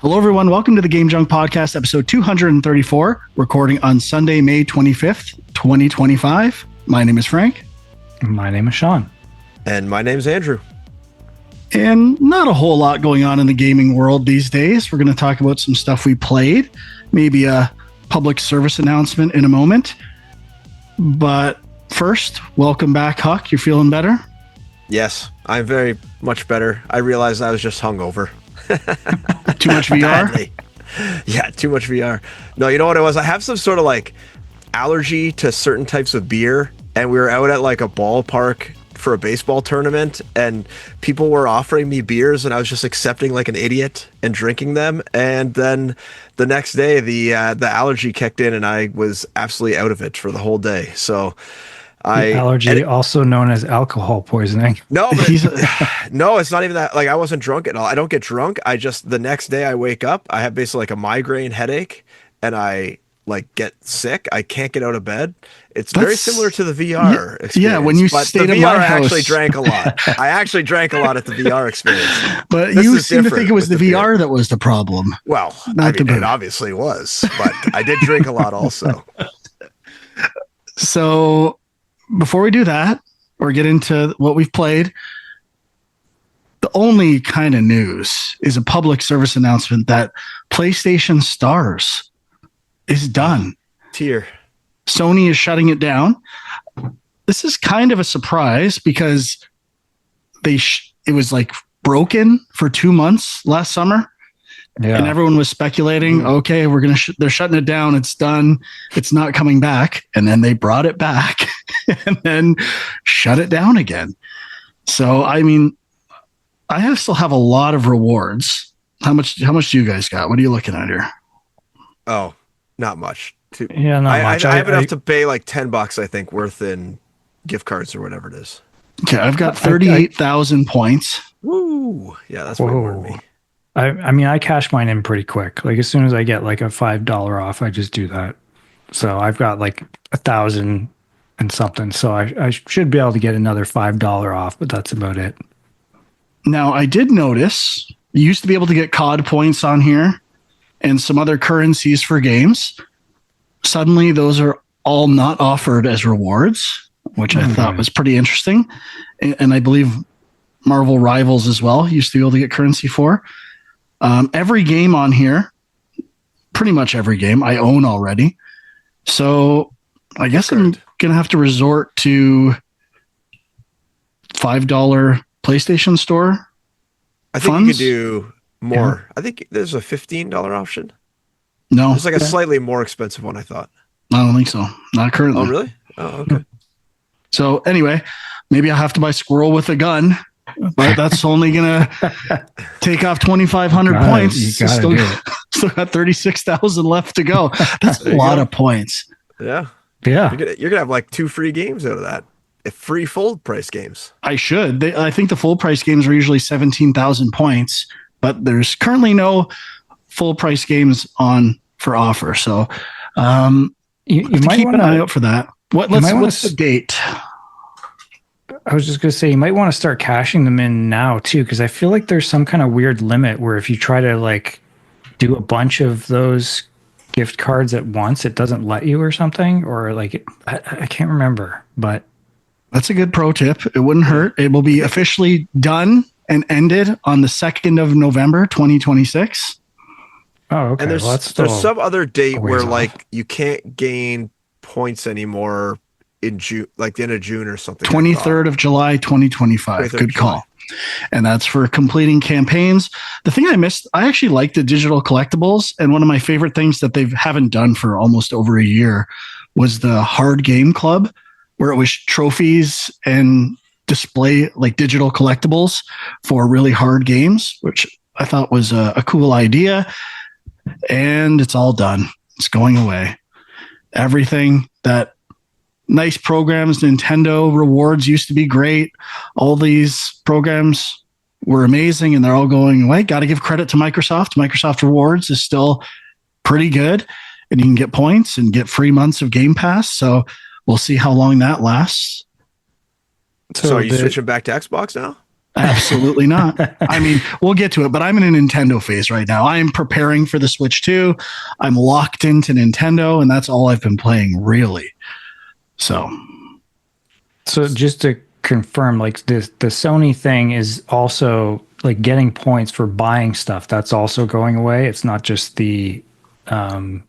Hello, everyone. Welcome to the Game Junk Podcast, episode 234, recording on Sunday, May 25th, 2025. My name is Frank. My name is Sean. And my name's Andrew. And not a whole lot going on in the gaming world these days. We're going to talk about some stuff we played, maybe a public service announcement in a moment. But first, welcome back, Huck. You're feeling better? Yes, I'm very much better. I realized I was just hungover. Too much VR? Badly. Yeah, too much VR. No, you know what it was? I have some sort of like allergy to certain types of beer, and we were out at like a ballpark for a baseball tournament, and people were offering me beers, and I was just accepting like an idiot and drinking them. And then the next day, the allergy kicked in, and I was absolutely out of it for the whole day. So allergy, also known as alcohol poisoning. No, but no, it's not even that. Like, I wasn't drunk at all. I don't get drunk. I just, the next day I wake up, I have basically like a migraine headache, and I like get sick. I can't get out of bed. It's very similar to the VR experience. Yeah, when you stayed at my house. I actually drank a lot. I actually drank a lot at the VR experience. But you seem to think it was the VR that was the problem. Well, it obviously was, but I did drink a lot also. So before we do that, or get into what we've played, the only kind of news is a public service announcement that PlayStation Stars is done. Tier. Sony is shutting it down. This is kind of a surprise because it was like broken for 2 months last summer. Yeah. And everyone was speculating, okay, they're shutting it down. It's done. It's not coming back. And then they brought it back and then shut it down again. So, I mean, I still have a lot of rewards. How much do you guys got? What are you looking at here? Oh, not much. Not much. I have enough to pay like $10, I think, worth in gift cards or whatever it is. Okay, I've got 38,000 points. Woo! Yeah, that's way more than me. I mean, I cash mine in pretty quick. Like, as soon as I get like a $5 off, I just do that. So I've got like 1,000 and something. So I should be able to get another $5 off, but that's about it. Now, I did notice you used to be able to get COD points on here and some other currencies for games. Suddenly, those are all not offered as rewards, which I thought was pretty interesting. And I believe Marvel Rivals as well used to be able to get currency for. Every game on here, pretty much every game, I own already. So I guess I'm going to have to resort to $5 PlayStation Store. I think funds. You could do more. Yeah. I think there's a $15 option. No. It's like a slightly more expensive one, I thought. I don't think so. Not currently. Oh, really? Oh, okay. So anyway, maybe I'll have to buy Squirrel with a gun. But that's only gonna take off 2,500 points. Still got 36,000 left to go. That's a lot of points. Yeah. You're gonna have like 2 free games out of that. Free full price games. I should. I think the full price games are usually 17,000 points, but there's currently no full price games on for offer. So you might keep an eye out for that. What's the date? I was just going to say, you might want to start cashing them in now too, because I feel like there's some kind of weird limit where if you try to like do a bunch of those gift cards at once, it doesn't let you or something, or like I can't remember, but that's a good pro tip. It wouldn't hurt. It will be officially done and ended on the 2nd of November, 2026. Oh, okay. And there's some other date where like you can't gain points anymore in June, like the end of June or something. 23rd of July, 2025. Good call. And that's for completing campaigns. The thing I missed, I actually like the digital collectibles. And one of my favorite things that they haven't done for almost over a year was the Hard Game Club, where it was trophies and display like digital collectibles for really hard games, which I thought was a cool idea. And it's all done. It's going away. Everything that nice programs, Nintendo rewards used to be great. All these programs were amazing and they're all going away. Got to give credit to Microsoft. Microsoft Rewards is still pretty good and you can get points and get free months of Game Pass. So we'll see how long that lasts. So are you switching back to Xbox now? Absolutely not. I mean, we'll get to it, but I'm in a Nintendo phase right now. I am preparing for the Switch 2. I'm locked into Nintendo, and that's all I've been playing, really. So just to confirm, like the Sony thing is also like getting points for buying stuff. That's also going away. It's not just the, the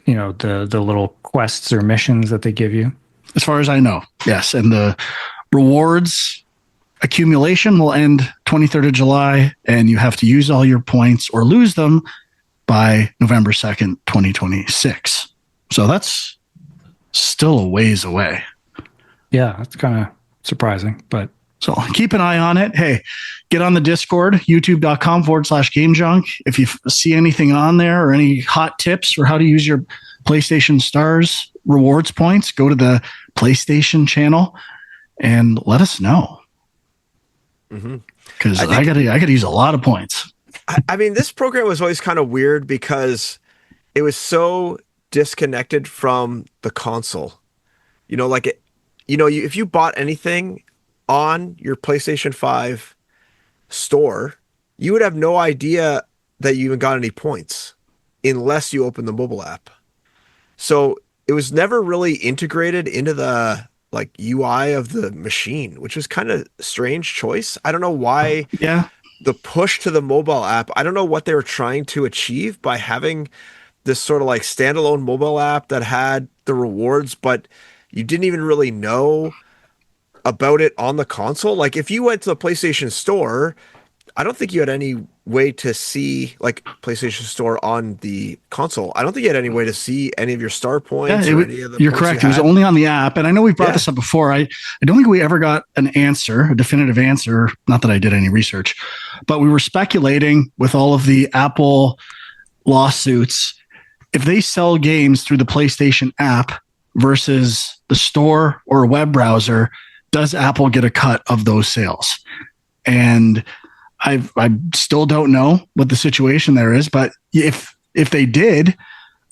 little quests or missions that they give you. as far as I know, yes. And the rewards accumulation will end 23rd of July, and you have to use all your points or lose them by November 2nd, 2026. So that's still a ways away. Yeah, that's kind of surprising, but so keep an eye on it. Hey, get on the Discord, youtube.com/Game Junk. If you see anything on there or any hot tips for how to use your PlayStation Stars rewards points, go to the PlayStation channel and let us know. Because I gotta use a lot of points. I mean, this program was always kind of weird because it was so disconnected from the console. If you bought anything on your PlayStation 5 store, you would have no idea that you even got any points unless you open the mobile app. So it was never really integrated into the UI of the machine, which was kind of strange choice. I don't know why. Yeah. The push to the mobile app, I don't know what they were trying to achieve by having this sort of like standalone mobile app that had the rewards, but you didn't even really know about it on the console. Like if you went to the PlayStation Store, I don't think you had any way to see like PlayStation Store on the console. I don't think you had any way to see any of your star points. Yeah, you're correct. It was only on the app. And I know we've brought this up before. I don't think we ever got a definitive answer. Not that I did any research, but we were speculating with all of the Apple lawsuits. If they sell games through the PlayStation app versus the store or a web browser, does Apple get a cut of those sales? And I still don't know what the situation there is, but if they did,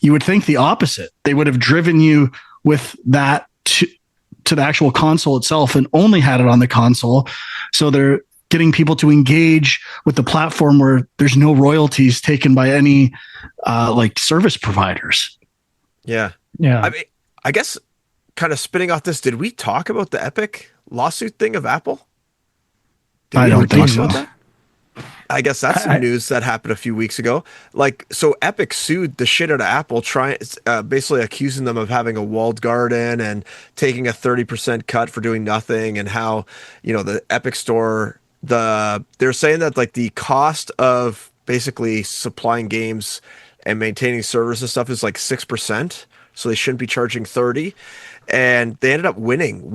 you would think the opposite. They would have driven you with that to the actual console itself and only had it on the console. So they're getting people to engage with the platform where there's no royalties taken by any service providers. Yeah. Yeah. I mean, I guess kind of spinning off this, did we talk about the Epic lawsuit thing of Apple? I don't think so. I guess that's some news that happened a few weeks ago. So Epic sued the shit out of Apple, basically accusing them of having a walled garden and taking a 30% cut for doing nothing, and how, the Epic Store, they're saying that like the cost of basically supplying games and maintaining servers and stuff is like 6%. So they shouldn't be charging 30. And they ended up winning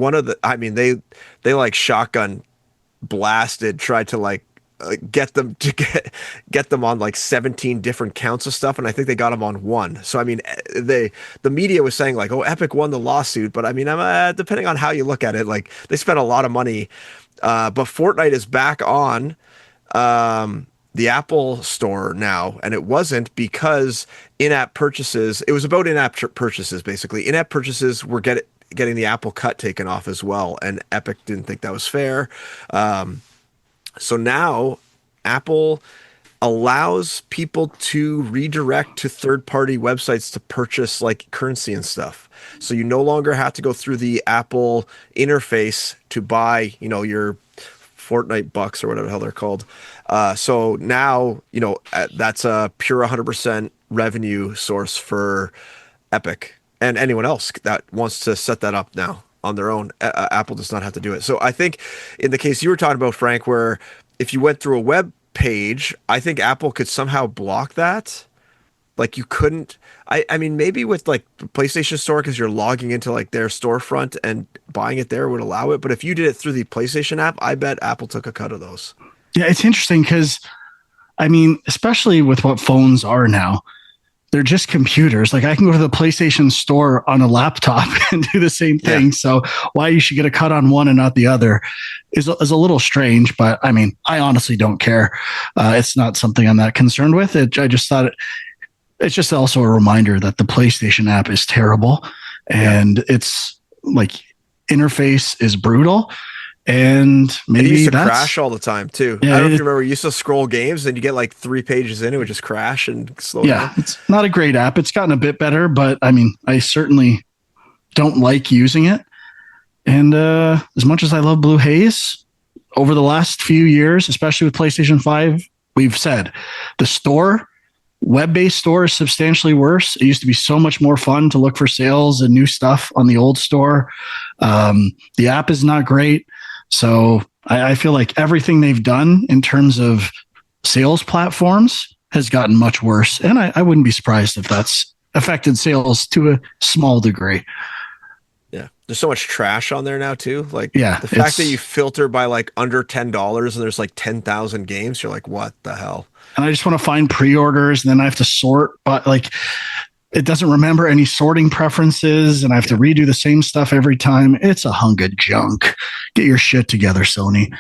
they like shotgun blasted, tried to get them on like 17 different counts of stuff, and I think they got them on one. So I mean, the media was saying like, oh, Epic won the lawsuit, but I mean, depending on how you look at it, like they spent a lot of money. But Fortnite is back on the Apple Store now, and it wasn't because in-app purchases. It was about in-app purchases basically. In-app purchases were getting the Apple cut taken off as well, and Epic didn't think that was fair. So now Apple allows people to redirect to third-party websites to purchase like currency and stuff. So you no longer have to go through the Apple interface to buy, your Fortnite bucks or whatever the hell they're called. So now, that's a pure 100% revenue source for Epic and anyone else that wants to set that up now on their own. Apple does not have to do it. So I think in the case you were talking about, Frank, where if you went through a web page, I think Apple could somehow block that. Like you couldn't, I mean, maybe with like the PlayStation Store, because you're logging into like their storefront and buying it there would allow it. But if you did it through the PlayStation app, I bet Apple took a cut of those. Yeah, it's interesting because, I mean, especially with what phones are now, they're just computers. Like I can go to the PlayStation Store on a laptop and do the same thing. Yeah. So why you should get a cut on one and not the other is a little strange. But I mean, I honestly don't care. It's not something I'm that concerned with. I just thought it's just also a reminder that the PlayStation app is terrible, and it's like interface is brutal. And It maybe used to that's crash all the time too. Yeah, I don't know if you remember. You used to scroll games, and you get like 3 pages in, it would just crash and slow down. it's not a great app. It's gotten a bit better, but I mean, I certainly don't like using it. And as much as I love Blue Haze, over the last few years, especially with PlayStation 5, we've said the store, web-based store, is substantially worse. It used to be so much more fun to look for sales and new stuff on the old store. The app is not great. So I feel like everything they've done in terms of sales platforms has gotten much worse. And I wouldn't be surprised if that's affected sales to a small degree. Yeah. There's so much trash on there now too. Like Yeah, the fact that you filter by like under $10 and there's like 10,000 games, you're like, what the hell? And I just want to find pre-orders, and then I have to sort, but like it doesn't remember any sorting preferences, and I have to redo the same stuff every time. It's a hunk of junk. Get your shit together, Sony.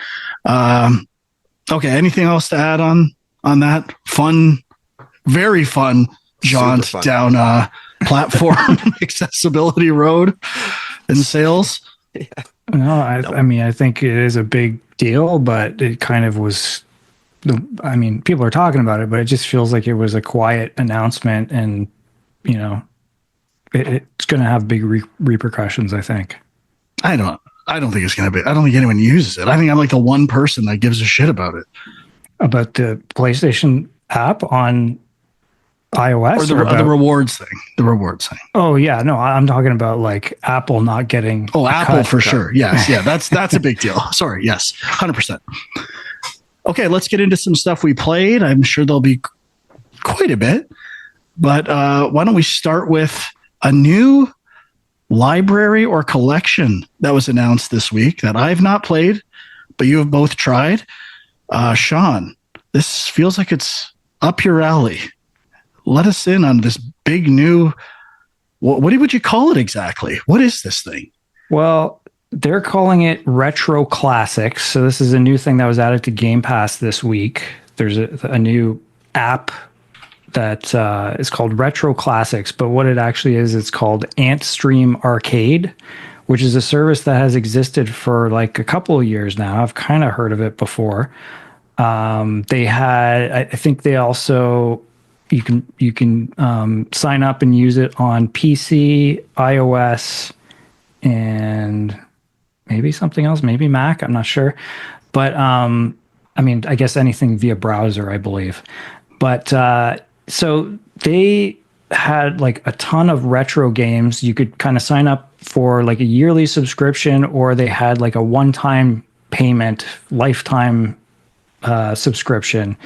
Okay, anything else to add on that fun, very fun jaunt Fun. down platform accessibility road in sales? No, I mean, I think it is a big deal, but it kind of was. I mean, people are talking about it, but it just feels like it was a quiet announcement, and you know, it's going to have big repercussions. I think. I don't think it's going to be. I don't think anyone uses it. I think I'm like the one person that gives a shit about it. About the PlayStation app on iOS, or the rewards thing. The rewards thing. Oh yeah, no, I'm talking about like Apple not getting. Oh, Apple for sure. Yes, yeah, that's a big deal. Sorry, yes, 100%. Okay, let's get into some stuff we played. I'm sure there'll be quite a bit, but why don't we start with a new library or collection that was announced this week that I've not played, but you have both tried. Sean, this feels like it's up your alley. Let us in on this big new. What would you call it exactly? What is this thing? Well, they're calling it Retro Classics. So this is a new thing that was added to Game Pass this week. There's a new app that is called Retro Classics, but what it actually is, it's called Antstream Arcade, which is a service that has existed for like a couple of years now. I've kind of heard of it before. They had, I think they also, you can sign up and use it on PC, iOS, and maybe something else, maybe Mac, I'm not sure. But I mean, I guess anything via browser, I believe. But so they had like a ton of retro games. You could kind of sign up for like a yearly subscription, or they had like a one-time payment, lifetime subscription,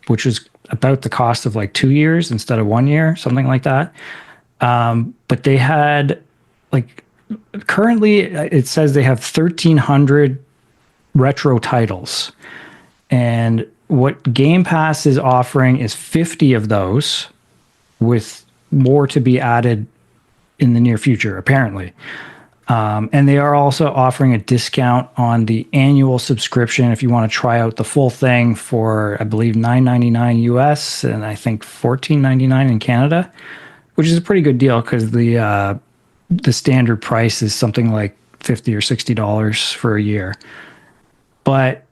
which was about the cost of like 2 years instead of 1 year, something like that. But they had like, currently it says they have 1,300 retro titles. And what Game Pass is offering is 50 of those, with more to be added in the near future, apparently. And they are also offering a discount on the annual subscription if you want to try out the full thing for, I believe, $9.99 US and I think $14.99 in Canada, which is a pretty good deal because the standard price is something like $50 or $60 for a year. But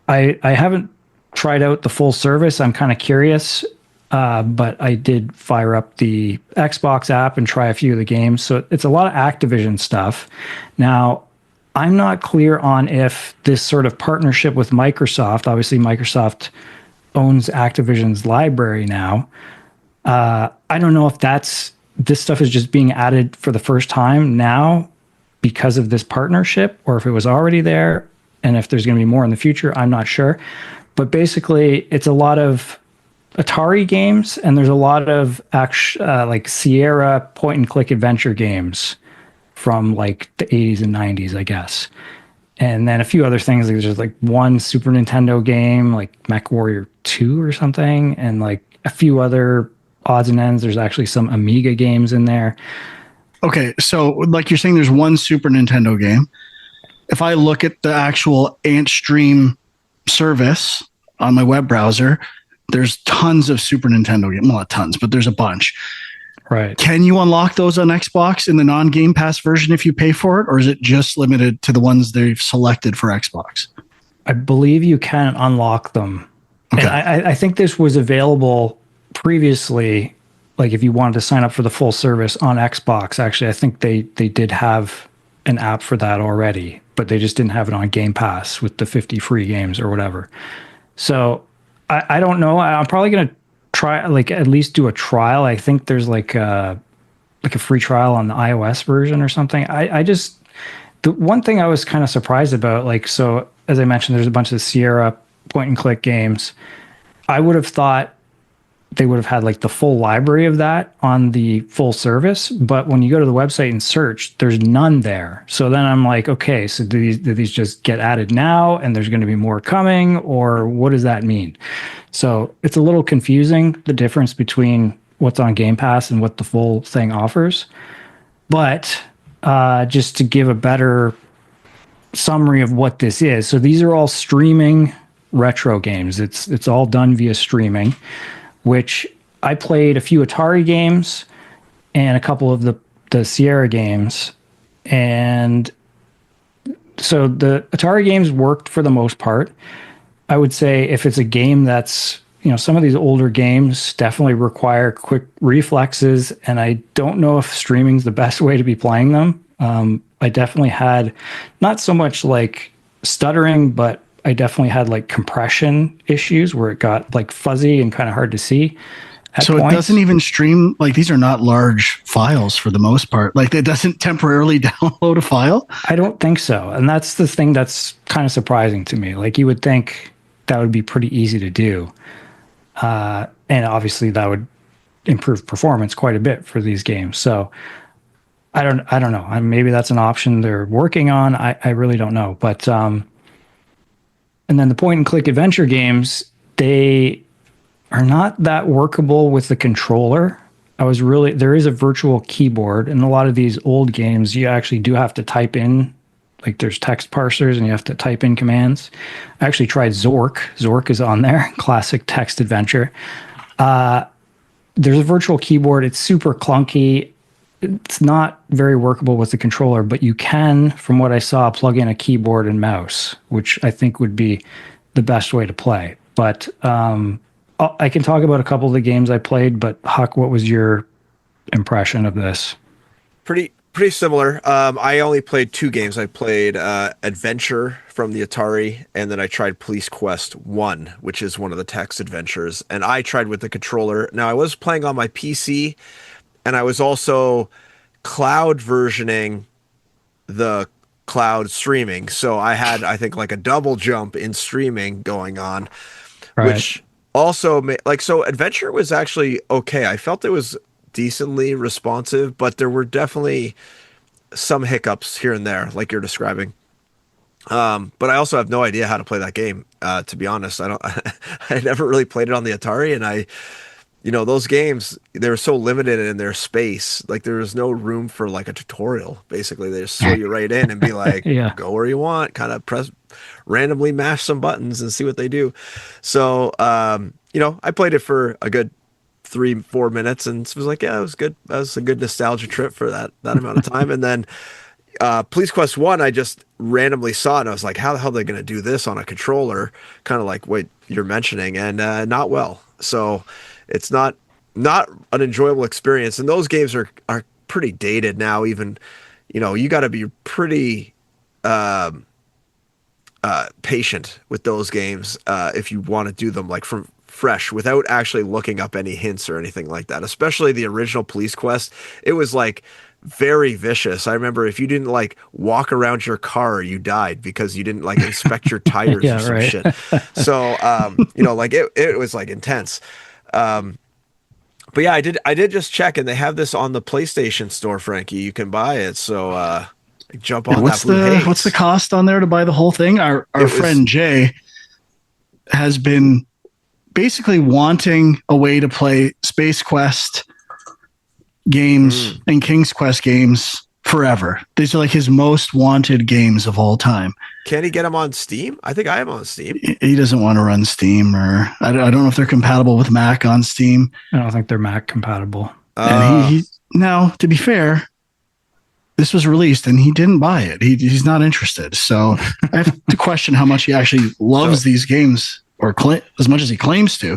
I haven't tried out the full service. I'm kind of curious. But I did fire up the Xbox app and try a few of the games. So it's a lot of Activision stuff. Now, I'm not clear on if this sort of partnership with Microsoft, obviously Microsoft owns Activision's library now. I don't know if this stuff is just being added for the first time now because of this partnership, or if it was already there, and if there's going to be more in the future, I'm not sure. But basically, it's a lot of Atari games, and there's a lot of like Sierra point-and-click adventure games from like the 80s and 90s, I guess. And then a few other things. Like there's like one Super Nintendo game, like Mech Warrior 2 or something, and like a few other odds and ends. There's actually some Amiga games in there. Okay, so like you're saying, there's one Super Nintendo game. If I look at the actual Antstream service on my web browser, there's tons of Super Nintendo games. Well, not tons, but there's a bunch. Right. Can you unlock those on Xbox in the non-Game Pass version if you pay for it, or is it just limited to the ones they've selected for Xbox? I believe you can unlock them. Okay. And I think this was available previously, like if you wanted to sign up for the full service on Xbox. Actually, I think they did have an app for that already, but they just didn't have it on Game Pass with the 50 free games or whatever. So I don't know. I'm probably going to try, like, at least do a trial. I think there's like a free trial on the iOS version or something. The one thing I was kind of surprised about, like, so as I mentioned, there's a bunch of Sierra point and click games. I would have thought they would have had like the full library of that on the full service, but when you go to the website and search, there's none there. So then I'm like, okay, so do these just get added now and there's going to be more coming, or what does that mean? So it's a little confusing, the difference between what's on Game Pass and what the full thing offers. But just to give a better summary of what this is. So these are all streaming retro games. It's all done via streaming, which I played a few Atari games and a couple of the Sierra games. And so the Atari games worked for the most part. I would say if it's a game that's, some of these older games definitely require quick reflexes, and I don't know if streaming's the best way to be playing them. I definitely had not so much like stuttering, but I definitely had like compression issues where it got like fuzzy and kind of hard to see. So it doesn't even stream, like these are not large files for the most part. Like it doesn't temporarily download a file? I don't think so. And that's the thing that's kind of surprising to me. Like you would think that would be pretty easy to do. And obviously that would improve performance quite a bit for these games. So I don't know. Maybe that's an option they're working on. I really don't know. But and then the point and click adventure games, they are not that workable with the controller. There is a virtual keyboard, and a lot of these old games, you actually do have to type in, like there's text parsers and you have to type in commands. I actually tried Zork. Zork is on there, classic text adventure. There's a virtual keyboard. It's super clunky. It's not very workable with the controller, but you can, from what I saw, plug in a keyboard and mouse, which I think would be the best way to play. But I can talk about a couple of the games I played, but Huck, what was your impression of this? Pretty similar. I only played 2 games. I played Adventure from the Atari, and then I tried Police Quest 1, which is one of the text adventures. And I tried with the controller. Now, I was playing on my PC, and I was also cloud versioning the cloud streaming. So I had, I think, like a double jump in streaming going on, right. Which also so Adventure was actually okay. I felt it was decently responsive, but there were definitely some hiccups here and there, like you're describing. But I also have no idea how to play that game. To be honest, I never really played it on the Atari, and those games, they're so limited in their space. Like there was no room for like a tutorial. Basically, they just throw you right in and be like, yeah. Go where you want, kind of randomly mash some buttons and see what they do. So, I played it for a good 3-4 minutes and was like, yeah, it was good. That was a good nostalgia trip for that amount of time. And then Police Quest 1, I just randomly saw it and I was like, how the hell are they going to do this on a controller? Kind of like what you're mentioning, and not well. So it's not an enjoyable experience. And those games are pretty dated now. Even, you got to be pretty patient with those games if you want to do them like from fresh without actually looking up any hints or anything like that. Especially the original Police Quest, it was like very vicious. I remember if you didn't like walk around your car, you died because you didn't like inspect your tires yeah, or some right. shit. So like it was like intense. But yeah, I did just check, and they have this on the PlayStation store, Frankie. You can buy it. So jump on what's that. What's the cost on there to buy the whole thing? Our friend Jay has been basically wanting a way to play Space Quest games and King's Quest games forever. These are like his most wanted games of all time. Can he get them on Steam? I think I am on Steam. He doesn't want to run Steam, or I don't know if they're compatible with Mac on Steam. I don't think they're Mac compatible. And he now, to be fair, this was released and he didn't buy it. He's not interested. So I have to question how much he actually loves these games or as much as he claims to.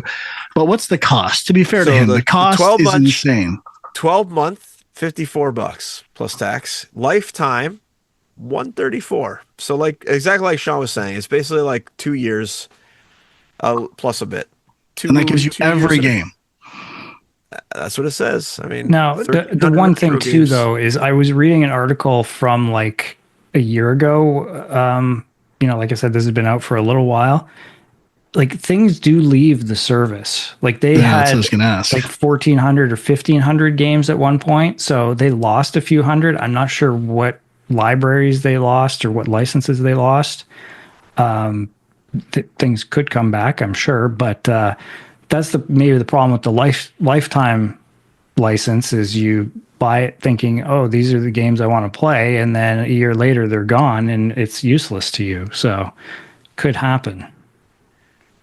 But what's the cost? To be fair to him, the cost is insane. 12-month, $54 plus tax. Lifetime, $134. So like exactly like Sean was saying, it's basically like 2 years plus a bit. And that gives you every game. That's what it says. I mean, now the one thing too, though, is I was reading an article from like a year ago. Like I said, this has been out for a little while. Like things do leave the service. Like they had like 1,400 or 1,500 games at one point. So they lost a few hundred. I'm not sure what libraries they lost or what licenses they lost. Things could come back, I'm sure, but that's maybe the problem with the lifetime license is you buy it thinking, oh, these are the games I want to play, and then a year later they're gone and it's useless to you. So could happen.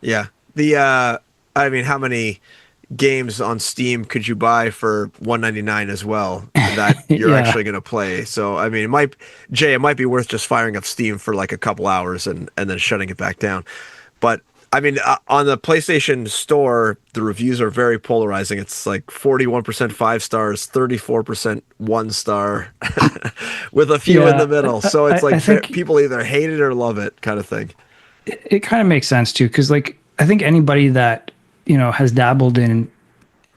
Yeah. I mean, how many games on Steam could you buy for $199 as well that you're actually going to play? So, I mean, it might be worth just firing up Steam for like a couple hours and then shutting it back down. But I mean, on the PlayStation Store, the reviews are very polarizing. It's like 41% 5 stars, 34% 1 star, with a few in the middle. So it's I think people either hate it or love it, kind of thing. It kind of makes sense too, because like I think anybody that has dabbled in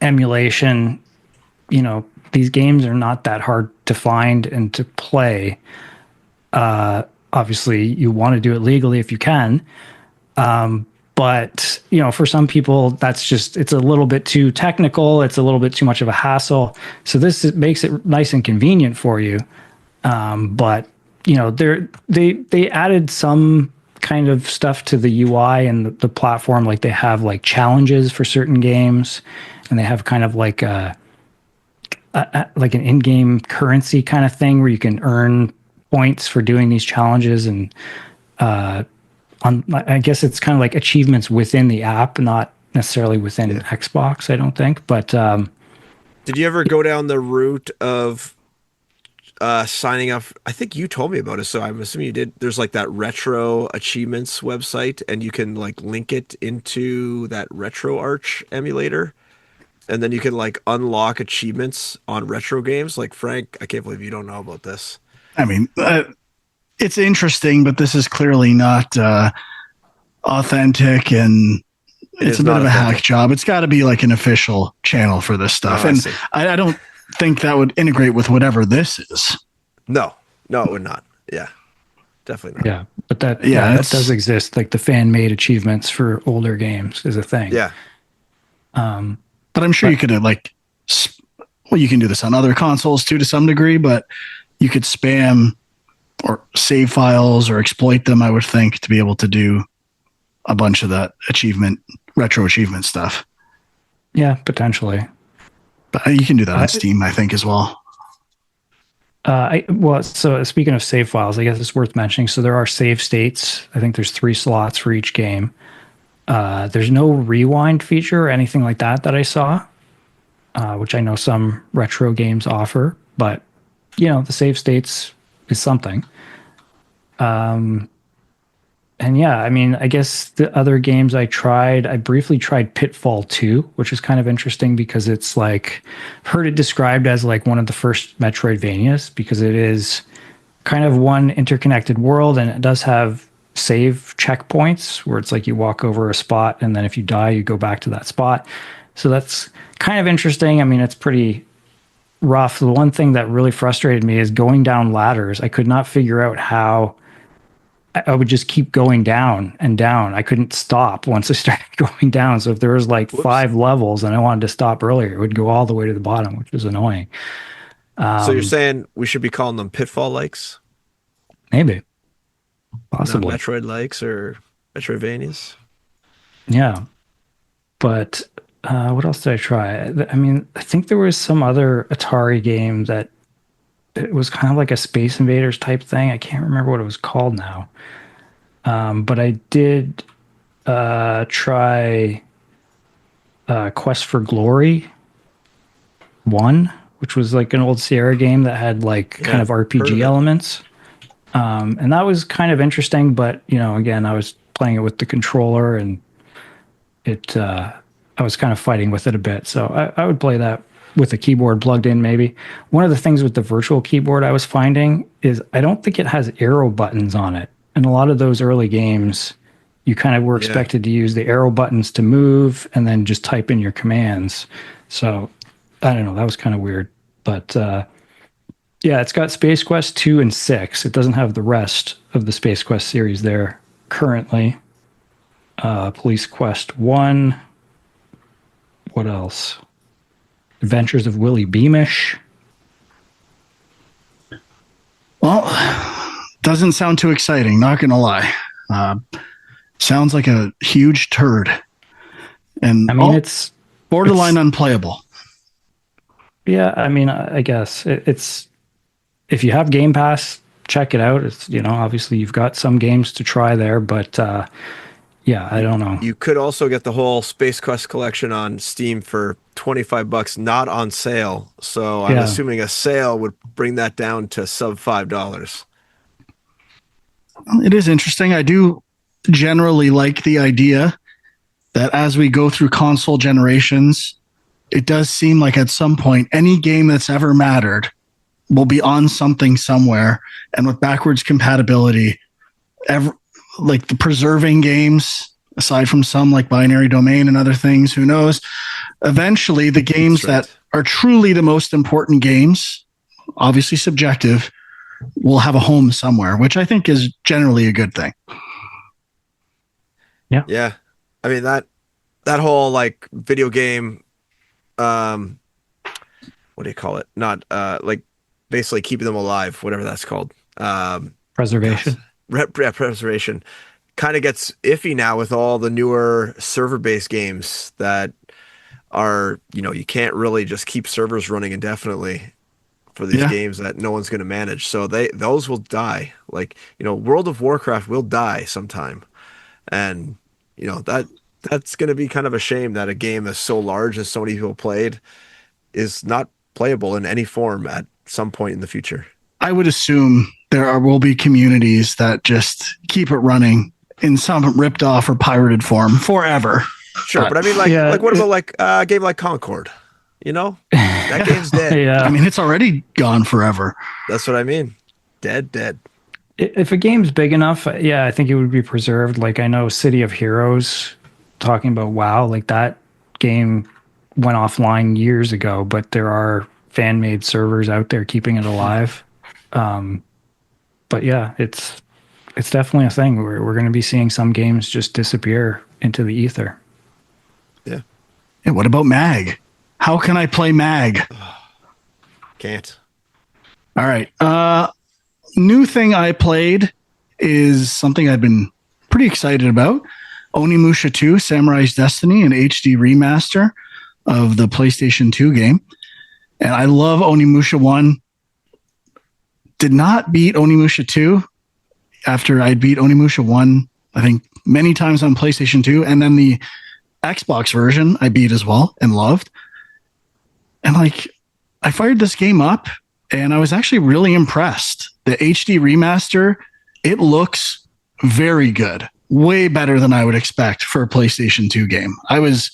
emulation, these games are not that hard to find and to play. Obviously, you want to do it legally if you can. But, for some people, it's a little bit too technical. It's a little bit too much of a hassle. So this makes it nice and convenient for you. But, they added some kind of stuff to the UI and the platform. Like they have like challenges for certain games, and they have kind of like like an in-game currency kind of thing where you can earn points for doing these challenges. And, I guess it's kind of like achievements within the app, not necessarily within Xbox, I don't think. But did you ever go down the route of signing up? I think you told me about it, so I'm assuming you did. There's like that retro achievements website, and you can like link it into that RetroArch emulator, and then you can like unlock achievements on retro games. Like Frank, I can't believe you don't know about this. I mean, it's interesting, but this is clearly not authentic, and it's a bit of a hack job. It's got to be like an official channel for this stuff. And I don't think that would integrate with whatever this is. No, it would not. Yeah, definitely not. Yeah, but that does exist. Like the fan-made achievements for older games is a thing. Yeah. But I'm sure you could you can do this on other consoles too to some degree, but you could spam or save files or exploit them, I would think, to be able to do a bunch of that retro achievement stuff. Yeah, potentially. But you can do that on Steam, I think, as well. So speaking of save files, I guess it's worth mentioning. So there are save states. I think there's 3 slots for each game. There's no rewind feature or anything like that I saw, which I know some retro games offer. But, the save states is something. And yeah, I mean, I guess the other games I briefly tried Pitfall 2, which is kind of interesting because it's like, I've heard it described as like one of the first Metroidvanias because it is kind of one interconnected world, and it does have save checkpoints where it's like you walk over a spot and then if you die, you go back to that spot. So that's kind of interesting. I mean, it's pretty rough. The one thing that really frustrated me is going down ladders. I could not figure out how I would just keep going down and down. I couldn't stop once I started going down. So if there was like 5 levels and I wanted to stop earlier, it would go all the way to the bottom, which was annoying. So you're saying we should be calling them Pitfall likes? Maybe. Possibly. Not Metroid likes or Metroidvanias? Yeah. But what else did I try? I mean, I think there was some other Atari game that it was kind of like a Space Invaders type thing. I can't remember what it was called now. But I did try Quest for Glory, 1, which was like an old Sierra game that had like kind of heard of RPG it. elements. And that was kind of interesting, but again, I was playing it with the controller and I was kind of fighting with it a bit. So I would play that with a keyboard plugged in, maybe. One of the things with the virtual keyboard I was finding is I don't think it has arrow buttons on it. And a lot of those early games, you kind of were expected to use the arrow buttons to move and then just type in your commands. So I don't know. That was kind of weird. But yeah, it's got Space Quest 2 and 6. It doesn't have the rest of the Space Quest series there currently. Police Quest 1. What else? Adventures of Willie Beamish. Well, doesn't sound too exciting, not going to lie. Sounds like a huge turd. And I mean, it's borderline unplayable. Yeah, I mean, I guess it's if you have Game Pass, check it out. It's obviously you've got some games to try there, but yeah, I don't know. You could also get the whole Space Quest collection on Steam for $25, not on sale. So I'm assuming a sale would bring that down to sub $5. It is interesting. I do generally like the idea that as we go through console generations, it does seem like at some point, any game that's ever mattered will be on something somewhere. And with backwards compatibility, like the preserving games, aside from some like Binary Domain and other things, who knows? Eventually, the games that are truly the most important games, obviously subjective, will have a home somewhere, which I think is generally a good thing. Yeah. Yeah. I mean, that whole like video game, what do you call it? Not like basically keeping them alive, whatever that's called. Preservation. Preservation kind of gets iffy now with all the newer server-based games that are, you can't really just keep servers running indefinitely for these games that no one's going to manage. So those will die. Like, World of Warcraft will die sometime. And, that's going to be kind of a shame that a game that's so large and so many people played is not playable in any form at some point in the future. I would assume will be communities that just keep it running in some ripped off or pirated form forever. Sure, but I mean, what about like a game like Concord? That game's dead. Yeah. I mean, it's already gone forever. That's what I mean. Dead. If a game's big enough, I think it would be preserved. Like I know City of Heroes, talking about WoW, like that game went offline years ago, but there are fan-made servers out there keeping it alive. But yeah, it's definitely a thing. We're going to be seeing some games just disappear into the ether. Yeah. Hey, what about MAG? How can I play MAG? Can't. All right. New thing I played is something I've been pretty excited about. Onimusha 2, Samurai's Destiny, an HD remaster of the PlayStation 2 game. And I love Onimusha 1. Did not beat Onimusha 2 after I beat Onimusha 1, I think, many times on PlayStation 2. And then the Xbox version I beat as well and loved. And I fired this game up and I was actually really impressed. The HD remaster, it looks very good. Way better than I would expect for a PlayStation 2 game. I was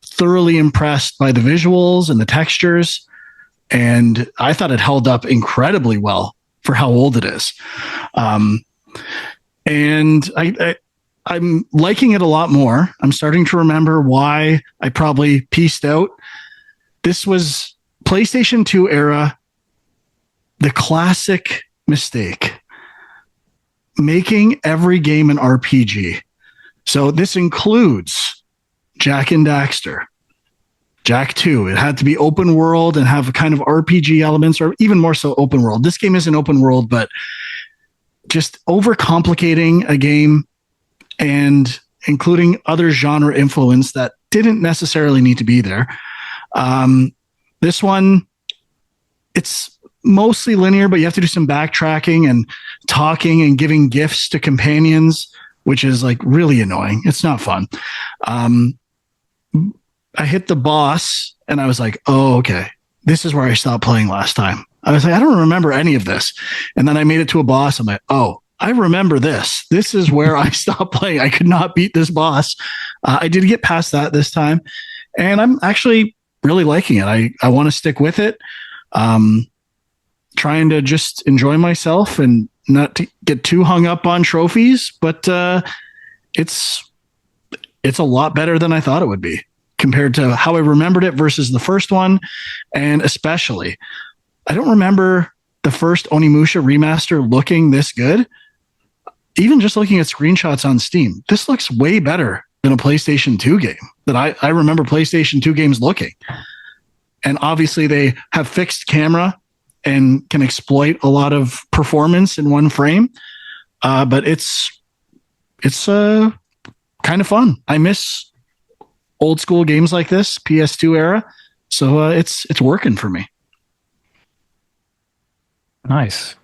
thoroughly impressed by the visuals and the textures. And I thought it held up incredibly well for how old it is. And I'm liking it a lot more. I'm starting to remember why I probably pieced out. This was PlayStation 2 era, the classic mistake, making every game an RPG. So this includes Jak and Daxter. Jak 2, it had to be open world and have kind of RPG elements, or even more so open world. This game isn't open world, but just overcomplicating a game and including other genre influence that didn't necessarily need to be there. This one, it's mostly linear, but you have to do some backtracking and talking and giving gifts to companions, which is like really annoying. It's not fun. I hit the boss and I was like, oh, okay, this is where I stopped playing last time. I was like, I don't remember any of this. And then I made it to a boss. I'm like, oh, I remember this. This is where I stopped playing. I could not beat this boss. I did get past that this time, and I'm actually really liking it. I want to stick with it. Trying to just enjoy myself and not to get too hung up on trophies, but it's a lot better than I thought it would be compared to how I remembered it versus the first one. And especially, I don't remember the first Onimusha remaster looking this good. Even just looking at screenshots on Steam, this looks way better than a PlayStation 2 game that I remember PlayStation 2 games looking. And obviously they have fixed camera and can exploit a lot of performance in one frame. But it's kind of fun. I miss old school games like this, PS2 era. So it's working for me. Nice.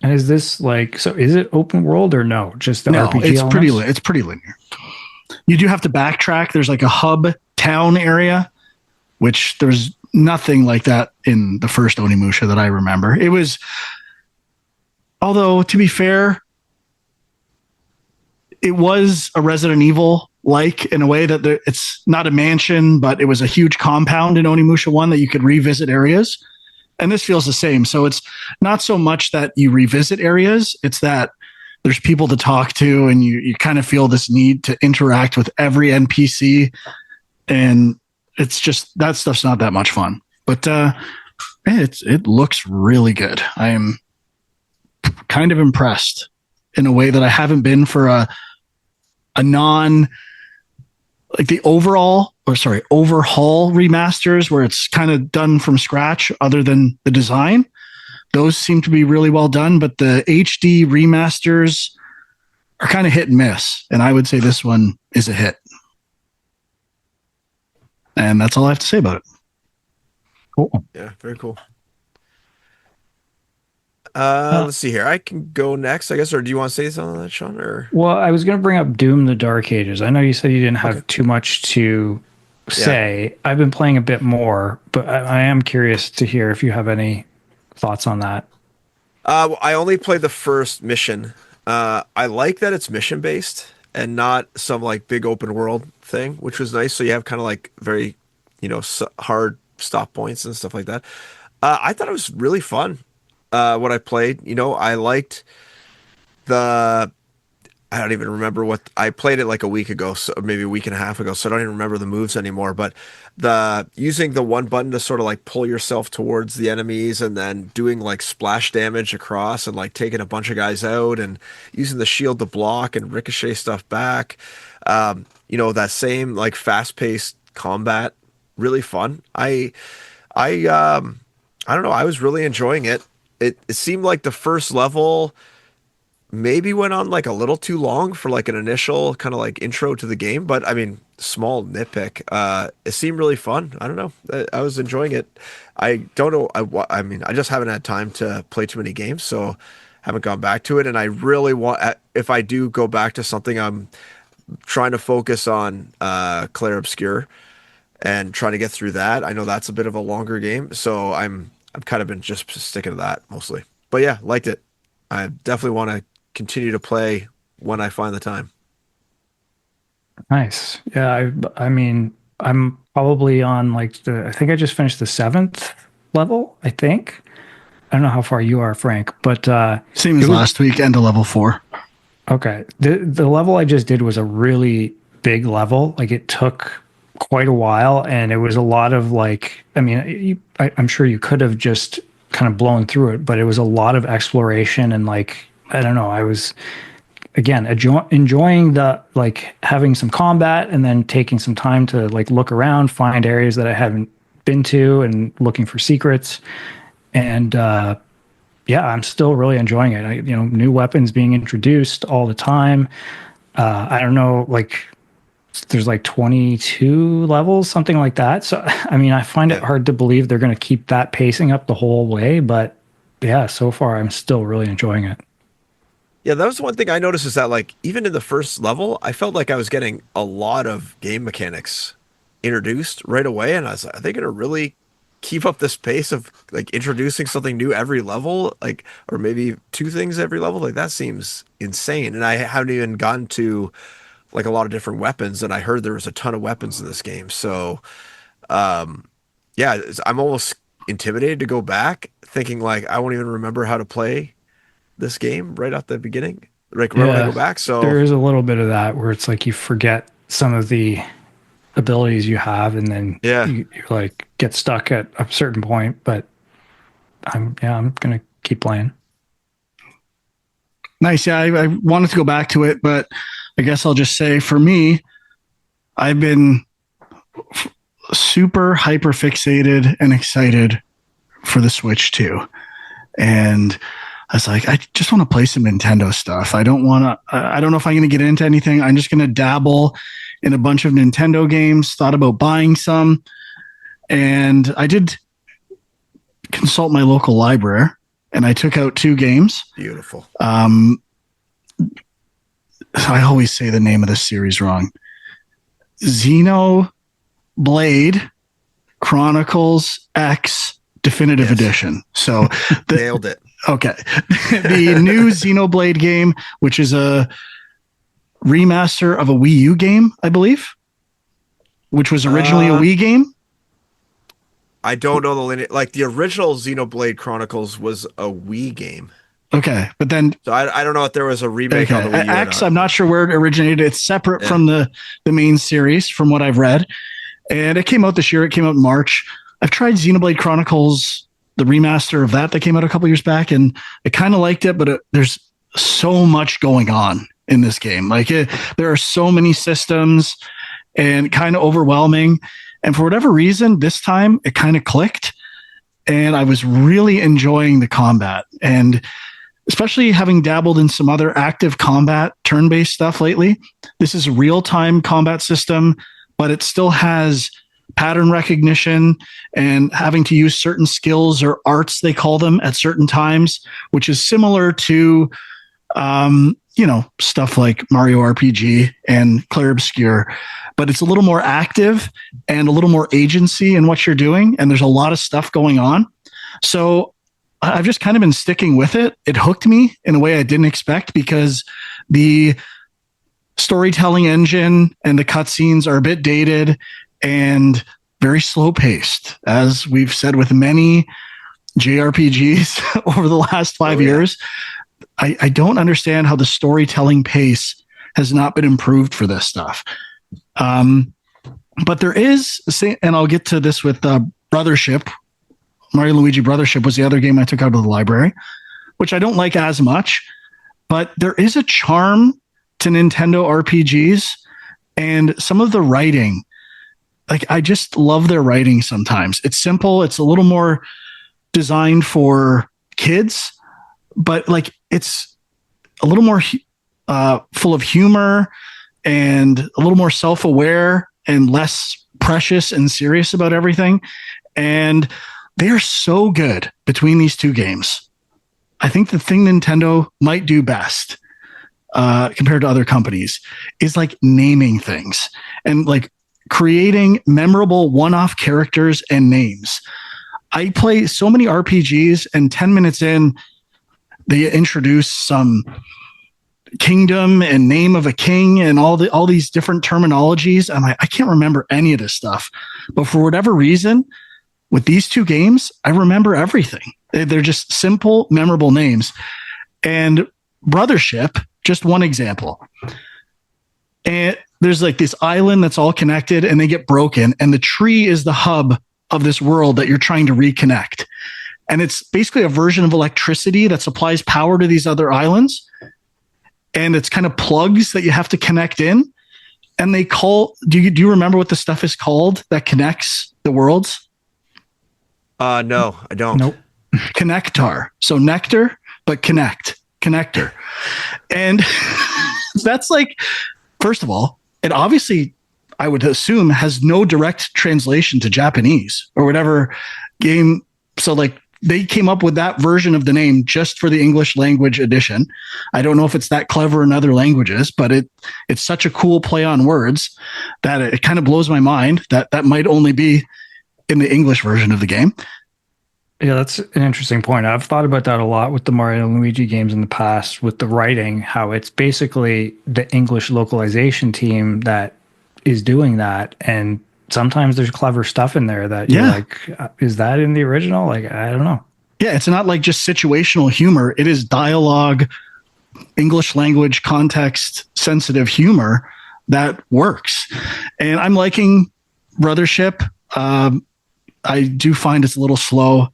And is this like, so is it open world or no? Just the RPG it's elements? it's pretty linear. You do have to backtrack. There's like a hub town area, which there's nothing like that in the first Onimusha that I remember. It was, although to be fair, it was a Resident Evil like in a way that it's not a mansion, but it was a huge compound in Onimusha 1 that you could revisit areas. And this feels the same. So it's not so much that you revisit areas, it's that there's people to talk to, and you kind of feel this need to interact with every NPC. And it's just, that stuff's not that much fun. But it looks really good. I am kind of impressed in a way that I haven't been for a non, like the overhaul remasters where it's kind of done from scratch other than the design. Those seem to be really well done, but the HD remasters are kind of hit and miss. And I would say this one is a hit. And that's all I have to say about it. Cool. Yeah, very cool. Let's see here. I can go next, I guess, or do you want to say something on that, Sean? Or Well, I was going to bring up Doom the Dark Ages. I know you said you didn't have too much to say. Yeah. I've been playing a bit more, but I am curious to hear if you have any thoughts on that. I only played the first mission. I like that it's mission based and not some like big open world thing, which was nice. So you have kind of like very, hard stop points and stuff like that. I thought it was really fun. What I played, I liked I don't even remember what I played it like a week ago, so maybe a week and a half ago. So I don't even remember the moves anymore, but using the one button to sort of like pull yourself towards the enemies and then doing like splash damage across and like taking a bunch of guys out and using the shield to block and ricochet stuff back. That same like fast paced combat, really fun. I don't know. I was really enjoying it. It seemed like the first level maybe went on like a little too long for like an initial kind of like intro to the game, but I mean, small nitpick. It seemed really fun. I don't know. I was enjoying it. I don't know. I mean, I just haven't had time to play too many games, so haven't gone back to it. And I really want, if I do go back to something, I'm trying to focus on Clair Obscur and trying to get through that. I know that's a bit of a longer game, so I've kind of been just sticking to that mostly. But yeah, liked it. I definitely want to continue to play when I find the time. Nice. Yeah, I mean, I'm probably on like I think I just finished the 7th level, I think. I don't know how far you are, Frank, but same as last week, end of level 4. Okay. The level I just did was a really big level. Like it took quite a while, and it was a lot of like, I mean, I'm sure you could have just kind of blown through it, but it was a lot of exploration and like, I don't know, I was again enjoying the like having some combat and then taking some time to like look around, find areas that I haven't been to and looking for secrets. And yeah, I'm still really enjoying it. New weapons being introduced all the time. I don't know, like there's like 22 levels, something like that. So, I mean, I find it hard to believe they're going to keep that pacing up the whole way. But yeah, so far, I'm still really enjoying it. Yeah, that was one thing I noticed is that like even in the first level, I felt like I was getting a lot of game mechanics introduced right away. And I was like, are they going to really keep up this pace of like introducing something new every level, like, or maybe two things every level. Like that seems insane. And I haven't even gotten to like a lot of different weapons, and I heard there was a ton of weapons in this game. So, yeah, I'm almost intimidated to go back, thinking like I won't even remember how to play this game right off the beginning. Like right when I go back. So there is a little bit of that where it's like you forget some of the abilities you have, and then you like get stuck at a certain point. But I'm gonna keep playing. Nice. Yeah, I wanted to go back to it, but I guess I'll just say for me, I've been super hyper fixated and excited for the Switch 2. And I was like, I just want to play some Nintendo stuff. I don't know if I'm going to get into anything. I'm just going to dabble in a bunch of Nintendo games, thought about buying some. And I did consult my local library, and I took out 2 games. Beautiful. I always say the name of the series wrong. Xenoblade Chronicles X Definitive Edition. So nailed it. Okay. The new Xenoblade game, which is a remaster of a Wii U game, I believe, which was originally a Wii game. I don't know the lineage. Like the original Xenoblade Chronicles was a Wii game. Okay, but then so I don't know if there was a remake on the Wii U X. I'm not sure where it originated. It's separate from the main series, from what I've read, and it came out this year. It came out in March. I've tried Xenoblade Chronicles, the remaster of that came out a couple years back, and I kind of liked it, but there's so much going on in this game. Like there are so many systems, and kind of overwhelming. And for whatever reason, this time it kind of clicked, and I was really enjoying the combat, and especially having dabbled in some other active combat turn-based stuff lately. This is a real-time combat system, but it still has pattern recognition and having to use certain skills or arts, they call them, at certain times, which is similar to, stuff like Mario RPG and Clair Obscur, but it's a little more active and a little more agency in what you're doing. And there's a lot of stuff going on. So I've just kind of been sticking with it. It hooked me in a way I didn't expect, because the storytelling engine and the cutscenes are a bit dated and very slow paced, as we've said with many JRPGs over the last 5 years. I don't understand how the storytelling pace has not been improved for this stuff. But there is, and I'll get to this with Brothership. Mario Luigi Brothership was the other game I took out of the library, which I don't like as much, but there is a charm to Nintendo RPGs and some of the writing. Like, I just love their writing sometimes. It's simple. It's a little more designed for kids, but like it's a little more full of humor and a little more self-aware and less precious and serious about everything. And they are so good between these 2 games. I think the thing Nintendo might do best compared to other companies is like naming things and like creating memorable one-off characters and names. I play so many RPGs, and 10 minutes in, they introduce some kingdom and name of a king and all these different terminologies. And I can't remember any of this stuff, but for whatever reason, with these 2 games, I remember everything. They're just simple, memorable names. And Brothership, just one example. And there's like this island that's all connected, and they get broken, and the tree is the hub of this world that you're trying to reconnect. And it's basically a version of electricity that supplies power to these other islands. And it's kind of plugs that you have to connect in. And they call, do you remember what the stuff is called that connects the worlds? No, I don't. Nope. Connector. So nectar, but connector. And that's like, first of all, it obviously, I would assume, has no direct translation to Japanese or whatever game. So like they came up with that version of the name just for the English language edition. I don't know if it's that clever in other languages, but it's such a cool play on words that it kind of blows my mind that might only be in the English version of the game. Yeah, that's an interesting point. I've thought about that a lot with the Mario and Luigi games in the past with the writing, how it's basically the English localization team that is doing that. And sometimes there's clever stuff in there that you're like, is that in the original? Like, I don't know. Yeah, it's not like just situational humor. It is dialogue, English language, context sensitive humor that works. And I'm liking Brothership. I do find it's a little slow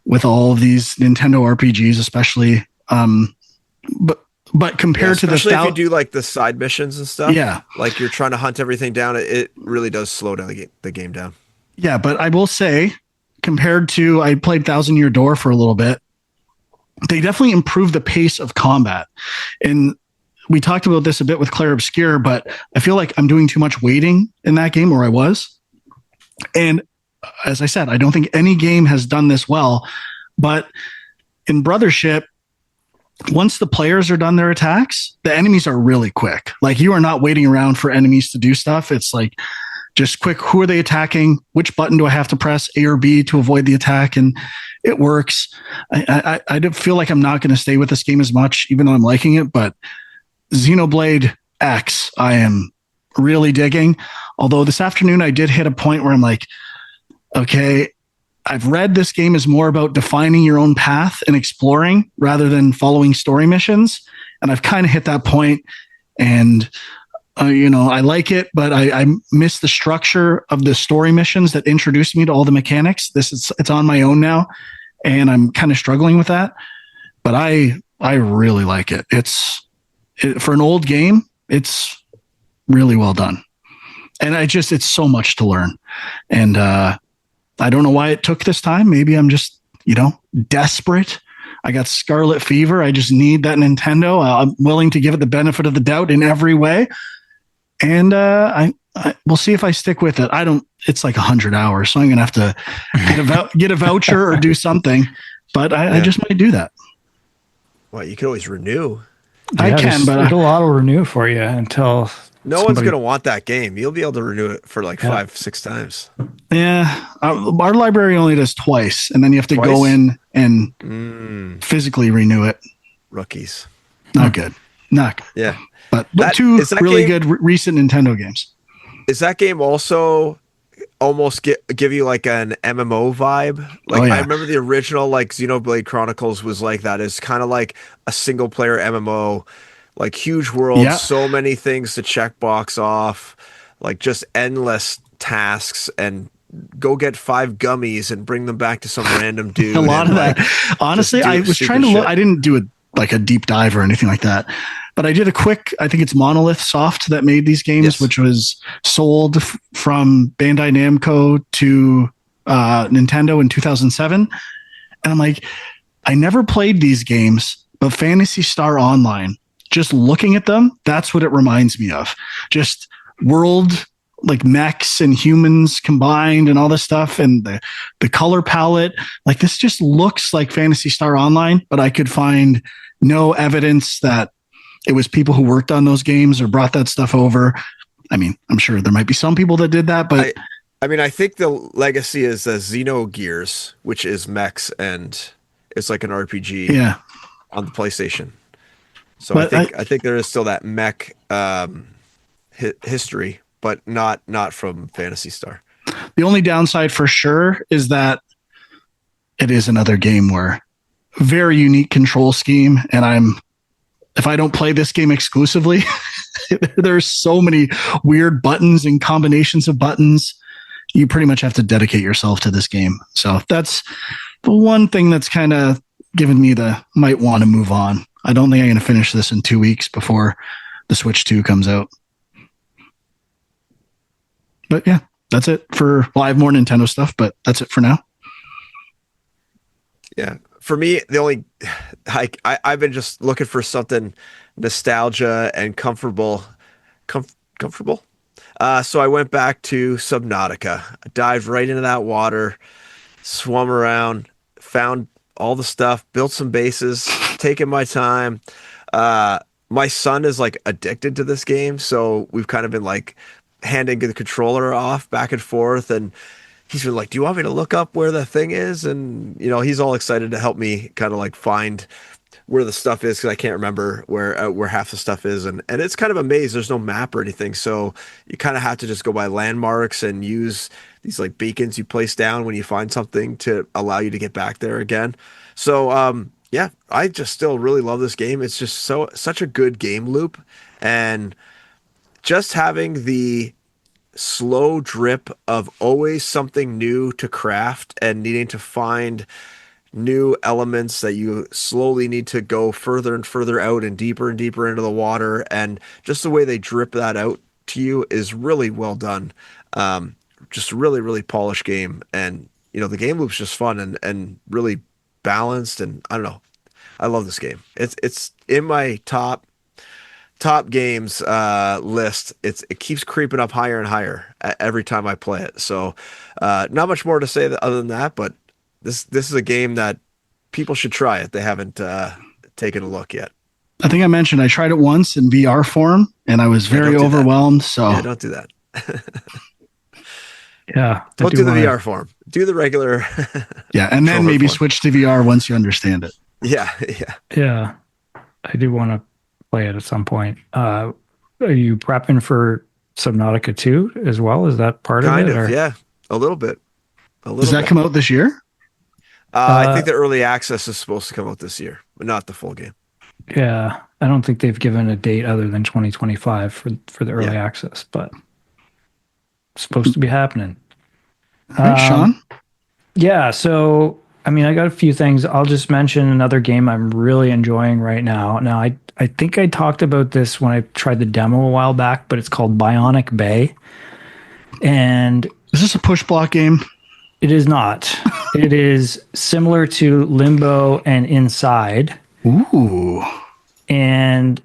with all of these Nintendo RPGs, especially. But compared to if you do like the side missions and stuff, yeah, like you're trying to hunt everything down, it really does slow down the game down. Yeah, but I will say, compared to I played Thousand Year Door for a little bit, they definitely improved the pace of combat. And we talked about this a bit with Claire Obscure, but I feel like I'm doing too much waiting in that game, or I was. And as I said, I don't think any game has done this well. But in Brothership, once the players are done their attacks, the enemies are really quick. Like, you are not waiting around for enemies to do stuff. It's like just quick. Who are they attacking? Which button do I have to press, A or B, to avoid the attack? And it works. I don't feel like I'm not going to stay with this game as much, even though I'm liking it. But Xenoblade X, I am really digging. Although this afternoon I did hit a point where I'm like, okay, I've read this game is more about defining your own path and exploring rather than following story missions. And I've kind of hit that point, and I like it, but I miss the structure of the story missions that introduced me to all the mechanics. It's on my own now, and I'm kind of struggling with that. But I really like it. For an old game, it's really well done. And it's so much to learn. And I don't know why it took this time. Maybe I'm just, desperate. I got scarlet fever. I just need that Nintendo. I'm willing to give it the benefit of the doubt in every way. And we'll see if I stick with it. It's like 100 hours, so I'm going to have to get a voucher or do something. But I just might do that. Well, you could always renew. I can, but it'll auto renew for you until one's going to want that game. You'll be able to renew it for like 5-6 times. Yeah. Our library only does twice, and then you have to go in and physically renew it. Rookies. Not good. Not good. Yeah. But two really good recent Nintendo games. Is that game also almost give you like an MMO vibe? Like, I remember the original like Xenoblade Chronicles was like that. It's kind of like a single player MMO. Like, huge world, so many things to check box off, like just endless tasks, and go get 5 gummies and bring them back to some random dude. A lot of that. Honestly, I was trying to look. I didn't do a deep dive or anything like that, but I did a quick. I think it's Monolith Soft that made these games, which was sold from Bandai Namco to Nintendo in 2007. And I'm like, I never played these games, but Phantasy Star Online, just looking at them, that's what it reminds me of. Just world, like mechs and humans combined and all this stuff, and the color palette. Like, this just looks like Phantasy Star Online, but I could find no evidence that it was people who worked on those games or brought that stuff over. I mean, I'm sure there might be some people that did that, but I think the legacy is Xenogears, which is mechs, and it's like an RPG on the PlayStation. So but I think there is still that mech history, but not from Phantasy Star. The only downside for sure is that it is another game where very unique control scheme, and if I don't play this game exclusively, there's so many weird buttons and combinations of buttons. You pretty much have to dedicate yourself to this game. So that's the one thing that's kind of given me might want to move on. I don't think I'm going to finish this in 2 weeks before the Switch 2 comes out. But yeah, that's it I have more Nintendo stuff, but that's it for now. Yeah. For me, the only, I've been just looking for something nostalgia and comfortable. So I went back to Subnautica. I dived right into that water, swum around, found all the stuff, built some bases, taking my time. My son is like addicted to this game, so we've kind of been like handing the controller off back and forth, and he's been like, "Do you want me to look up where the thing is?" And he's all excited to help me kind of like find where the stuff is because I can't remember where half the stuff is, and it's kind of a maze. There's no map or anything, so you kind of have to just go by landmarks and use these like beacons you place down when you find something to allow you to get back there again. So yeah, I just still really love this game. It's just such a good game loop, and just having the slow drip of always something new to craft and needing to find new elements that you slowly need to go further and further out and deeper into the water. And just the way they drip that out to you is really well done. Just a really, really polished game. And, the game loop's just fun and really balanced. And I don't know. I love this game. It's in my top games list. It keeps creeping up higher and higher every time I play it. So not much more to say other than that, but this is a game that people should try if they haven't taken a look yet. I think I mentioned I tried it once in VR form, and I was very overwhelmed. So yeah, don't do that. Yeah, don't do the VR form. Do the regular. Yeah, and then maybe switch to VR once you understand it. Yeah. I do want to play it at some point. Are you prepping for Subnautica 2 as well? Is that part of it? Yeah, a little bit. Does that come out this year? I think the early access is supposed to come out this year, but not the full game. Yeah, I don't think they've given a date other than 2025 for the early access, but it's supposed to be happening. All right, Sean? Yeah, so, I mean, I got a few things. I'll just mention another game I'm really enjoying right now. Now, I think I talked about this when I tried the demo a while back, but it's called Bionic Bay. And is this a push block game? It is not. It is similar to Limbo and Inside. Ooh. And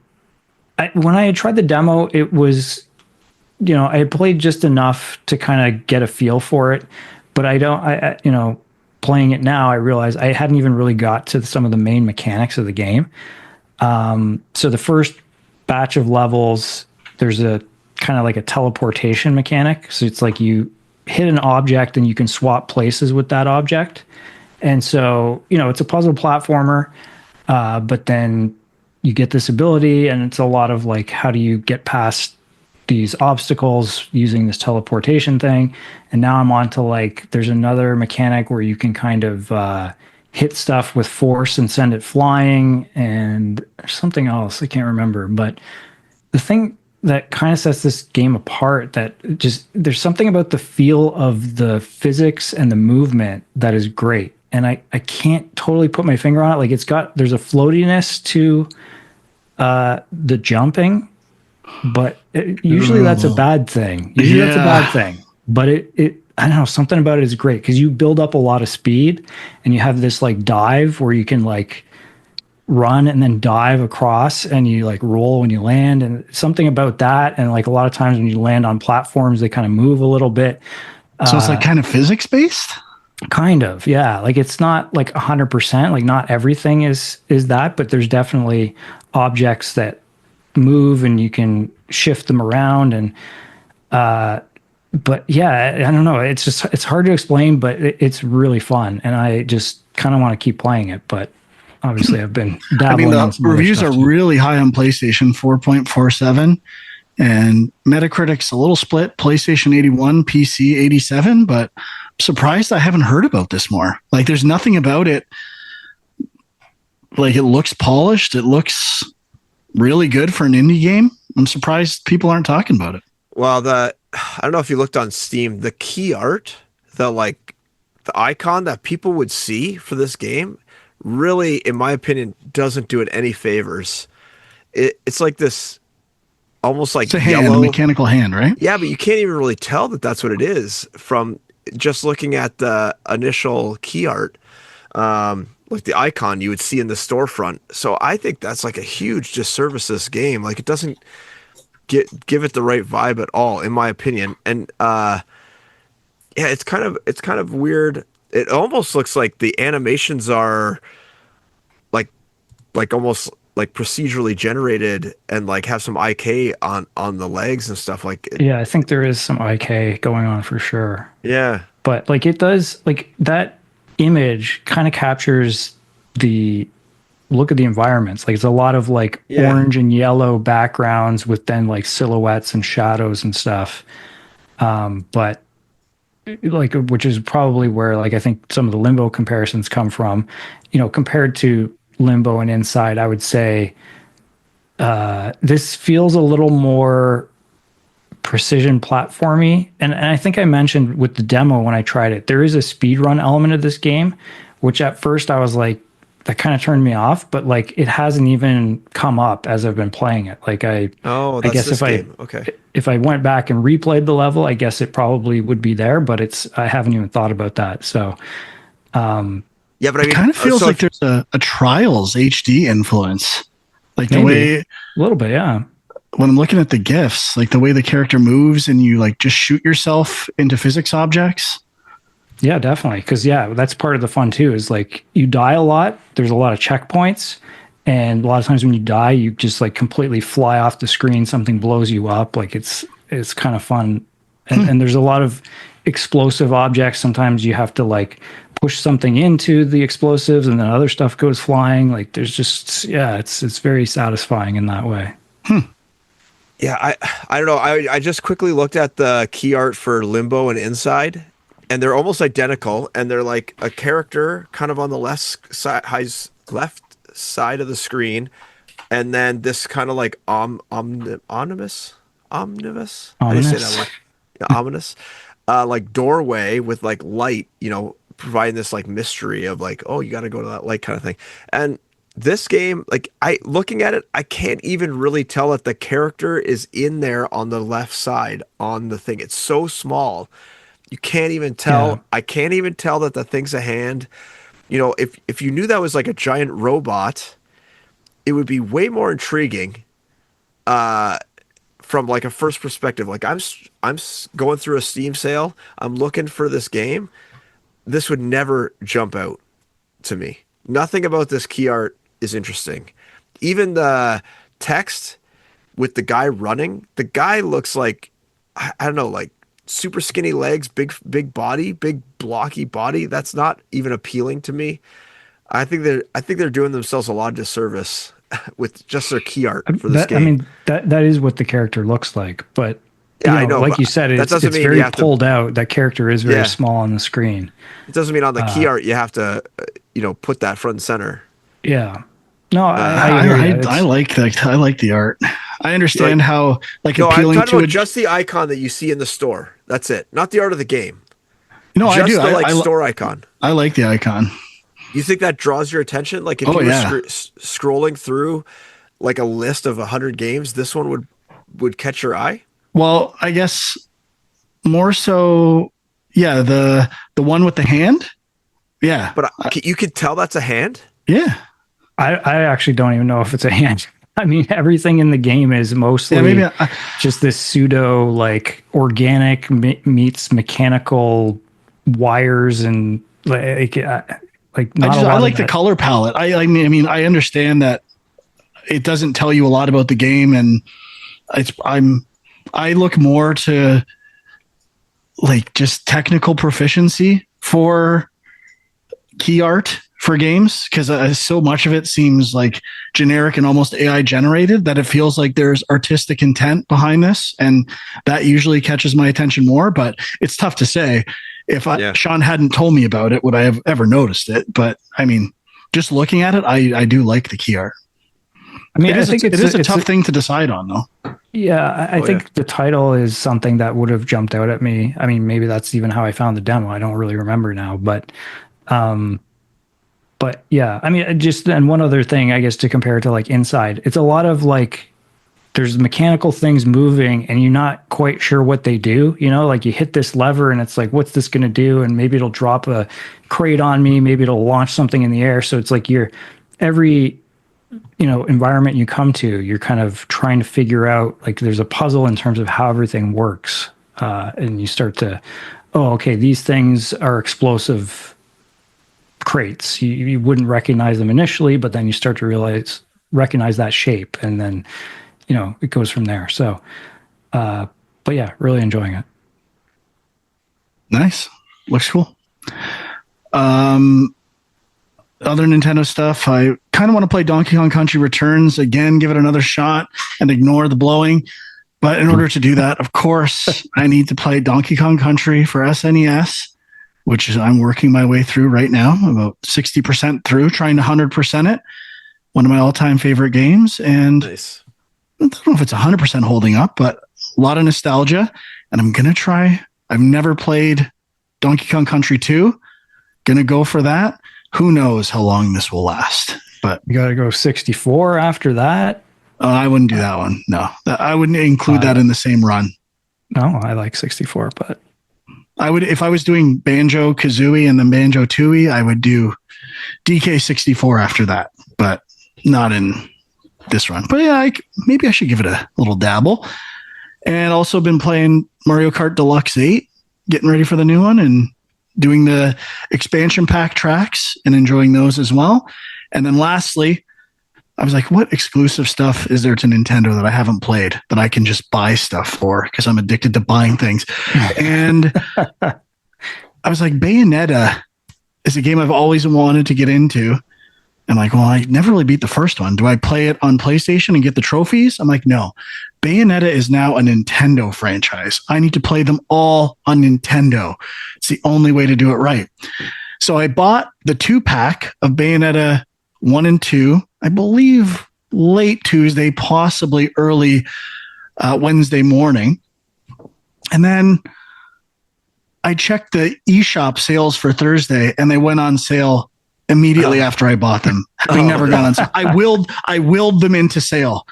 when I had tried the demo, it was, I had played just enough to kind of get a feel for it. But playing it now, I realized I hadn't even really got to some of the main mechanics of the game. So the first batch of levels, there's a kind of like a teleportation mechanic. So it's like you hit an object and you can swap places with that object. And so, it's a puzzle platformer, but then you get this ability and it's a lot of like, how do you get past these obstacles using this teleportation thing? And now I'm on to like, there's another mechanic where you can kind of hit stuff with force and send it flying, and there's something else I can't remember. But the thing that kind of sets this game apart, that just there's something about the feel of the physics and the movement that is great. And I can't totally put my finger on it. Like there's a floatiness to the jumping, but usually that's a bad thing. That's a bad thing. But it I don't know, something about it is great because you build up a lot of speed and you have this like dive where you can like run and then dive across and you like roll when you land, and something about that. And like a lot of times when you land on platforms, they kind of move a little bit. So it's like kind of physics based? Kind of, yeah. Like it's not like 100%, like not everything is that, but there's definitely objects that move and you can shift them around. And but yeah, I don't know, it's hard to explain, but it's really fun and I just kind of want to keep playing it. But obviously I've been dabbling. The reviews are really high on PlayStation, 4.47, and Metacritic's a little split, PlayStation 81, PC 87, but I'm surprised I haven't heard about this more. Like there's nothing about it. Like it looks polished, it looks really good for an indie game. I'm surprised people aren't talking about it. Well, I don't know if you looked on Steam, the key art, the icon that people would see for this game really, in my opinion, doesn't do it any favors. It's like this almost like it's a hand, yellow, a mechanical hand, right? Yeah, but you can't even really tell that that's what it is from just looking at the initial key art. Like the icon you would see in the storefront. So I think that's like a huge disservice to this game. Like it doesn't give it the right vibe at all, in my opinion. And yeah, it's kind of weird. It almost looks like the animations are like almost like procedurally generated and like have some IK on the legs and stuff like. Yeah, I think there is some IK going on for sure. Yeah, but like it does, like that image kind of captures the look of the environments. Like it's a lot of like orange and yellow backgrounds with then like silhouettes and shadows and stuff. But like, which is probably where like I think some of the Limbo comparisons come from. You know, compared to Limbo and Inside, I would say this feels a little more precision platformy. And I think I mentioned with the demo when I tried it, there is a speed run element of this game, which at first I was like, that kind of turned me off, but like it hasn't even come up as I've been playing it. Like I guess if I went back and replayed the level, I guess it probably would be there, but I haven't even thought about that. So, but I mean, it kind of feels like there's a Trials HD influence, like the way a little bit, yeah. When I'm looking at the GIFs, like the way the character moves and you like just shoot yourself into physics objects. Yeah, definitely. Because that's part of the fun too. Is like you die a lot. There's a lot of checkpoints, and a lot of times when you die, you just like completely fly off the screen. Something blows you up. Like it's kind of fun, and there's a lot of explosive objects. Sometimes you have to like push something into the explosives, and then other stuff goes flying. Like there's just it's very satisfying in that way. Yeah, I don't know. I just quickly looked at the key art for Limbo and Inside, and they're almost identical. And they're like a character kind of on the left side of the screen, and then this kind of like omnibus. How do you say that word? Yeah, ominous, like doorway with like light. You know, providing this like mystery of like, oh, you got to go to that light kind of thing. And this game, like looking at it, I can't even really tell that the character is in there on the left side on the thing. It's so small. You can't even tell. Yeah. I can't even tell that the thing's a hand. You know, if you knew that was like a giant robot, it would be way more intriguing from like a first perspective. Like I'm going through a Steam sale. I'm looking for this game. This would never jump out to me. Nothing about this key art is interesting. Even the text with the guy running, the guy looks like, I don't know, like super skinny legs, big body, big blocky body. That's not even appealing to me. I think they're doing themselves a lot of disservice with just their key art for this game. I mean, that is what the character looks like, but yeah, I know. Like you said, it's very pulled out. That character is very small on the screen. It doesn't mean on the key art you have to, put that front and center. Yeah. No, I like that. I like the art. I understand how appealing I'm talking to about just the icon that you see in the store. That's it. Not the art of the game. No, I do. The store icon. I like the icon. You think that draws your attention? Like if you were scrolling through like a list of 100 games, this one would catch your eye? Well, I guess more so, yeah, the one with the hand. Yeah. But you could tell that's a hand? Yeah. I actually don't even know if it's a hand. I mean, everything in the game is mostly just this pseudo like organic meets mechanical wires and like I like the color palette. I mean, I understand that it doesn't tell you a lot about the game, and I look more to like just technical proficiency for key art for games, because so much of it seems like generic and almost AI generated that it feels like there's artistic intent behind this, and that usually catches my attention more. But it's tough to say. If Sean hadn't told me about it, would I have ever noticed it? But I mean, just looking at it, I do like the key art. I mean, I think it is a tough thing to decide on, though. Yeah, I think the title is something that would have jumped out at me. I mean, maybe that's even how I found the demo. I don't really remember now, but yeah, I mean, and one other thing, I guess, to compare it to like Inside, it's a lot of like, there's mechanical things moving and you're not quite sure what they do. Like you hit this lever and it's like, what's this going to do? And maybe it'll drop a crate on me. Maybe it'll launch something in the air. So it's like every environment you come to, you're kind of trying to figure out, like there's a puzzle in terms of how everything works. And you start to, okay, these things are explosive crates. You wouldn't recognize them initially, but then you start to recognize that shape, and then it goes from there. So, but yeah, really enjoying it. Nice. looks cool. Other Nintendo stuff, I kind of want to play Donkey Kong Country Returns again, give it another shot and ignore the blowing. But in order to do that, of course, I need to play Donkey Kong Country for SNES, which is I'm working my way through right now, about 60% through, trying to 100% it. One of my all-time favorite games. And Nice. I don't know if it's 100% holding up, but a lot of nostalgia. And I'm going to try. I've never played Donkey Kong Country 2. Going to go for that. Who knows how long this will last? But You got to go 64 after that. I wouldn't do that one. No, I wouldn't include that in the same run. No, I like 64, but I would, if I was doing Banjo Kazooie and then Banjo Tooie, I would do DK64 after that, but not in this run. But yeah, maybe I should give it a little dabble. And also been playing Mario Kart Deluxe 8, getting ready for the new one and doing the expansion pack tracks and enjoying those as well. And then lastly, I was like, what exclusive stuff is there to Nintendo that I haven't played that I can just buy stuff for? Because I'm addicted to buying things. And I was like, Bayonetta is a game I've always wanted to get into. And like, well, I never really beat the first one. Do I play it on PlayStation and get the trophies? I'm like, no. Bayonetta is now a Nintendo franchise. I need to play them all on Nintendo. It's the only way to do it right. So I bought the 2-pack of Bayonetta 1 and 2, I believe late Tuesday, possibly early Wednesday morning. And then I checked the eShop sales for Thursday and they went on sale immediately after I bought them. Having never gone on sale. I willed them into sale.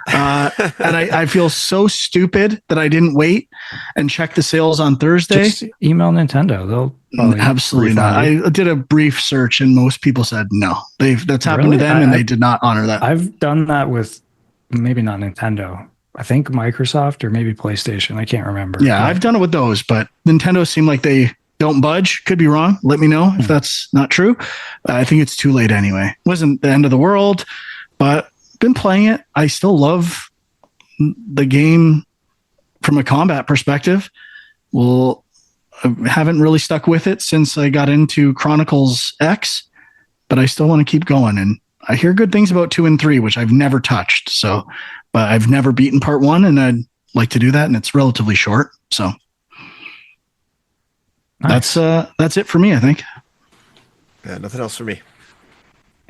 And I feel so stupid that I didn't wait and check the sales on Thursday. just email Nintendo. They'll Absolutely not. I did a brief search and most people said no. That's happened to them and they did not honor that. I've done that with maybe not Nintendo. I think Microsoft or maybe PlayStation. I can't remember. Yeah, I've done it with those, but Nintendo seemed like they don't budge. Could be wrong. Let me know if that's not true. I think it's too late anyway. Wasn't the end of the world, but been playing it. I still love the game from a combat perspective. Well, I haven't really stuck with it since I got into Chronicles X, but I still want to keep going. And I hear good things about 2 and 3, which I've never touched. So, but I've never beaten part 1 and I'd like to do that. And it's relatively short. So Nice. that's it for me, I think. Yeah, nothing else for me.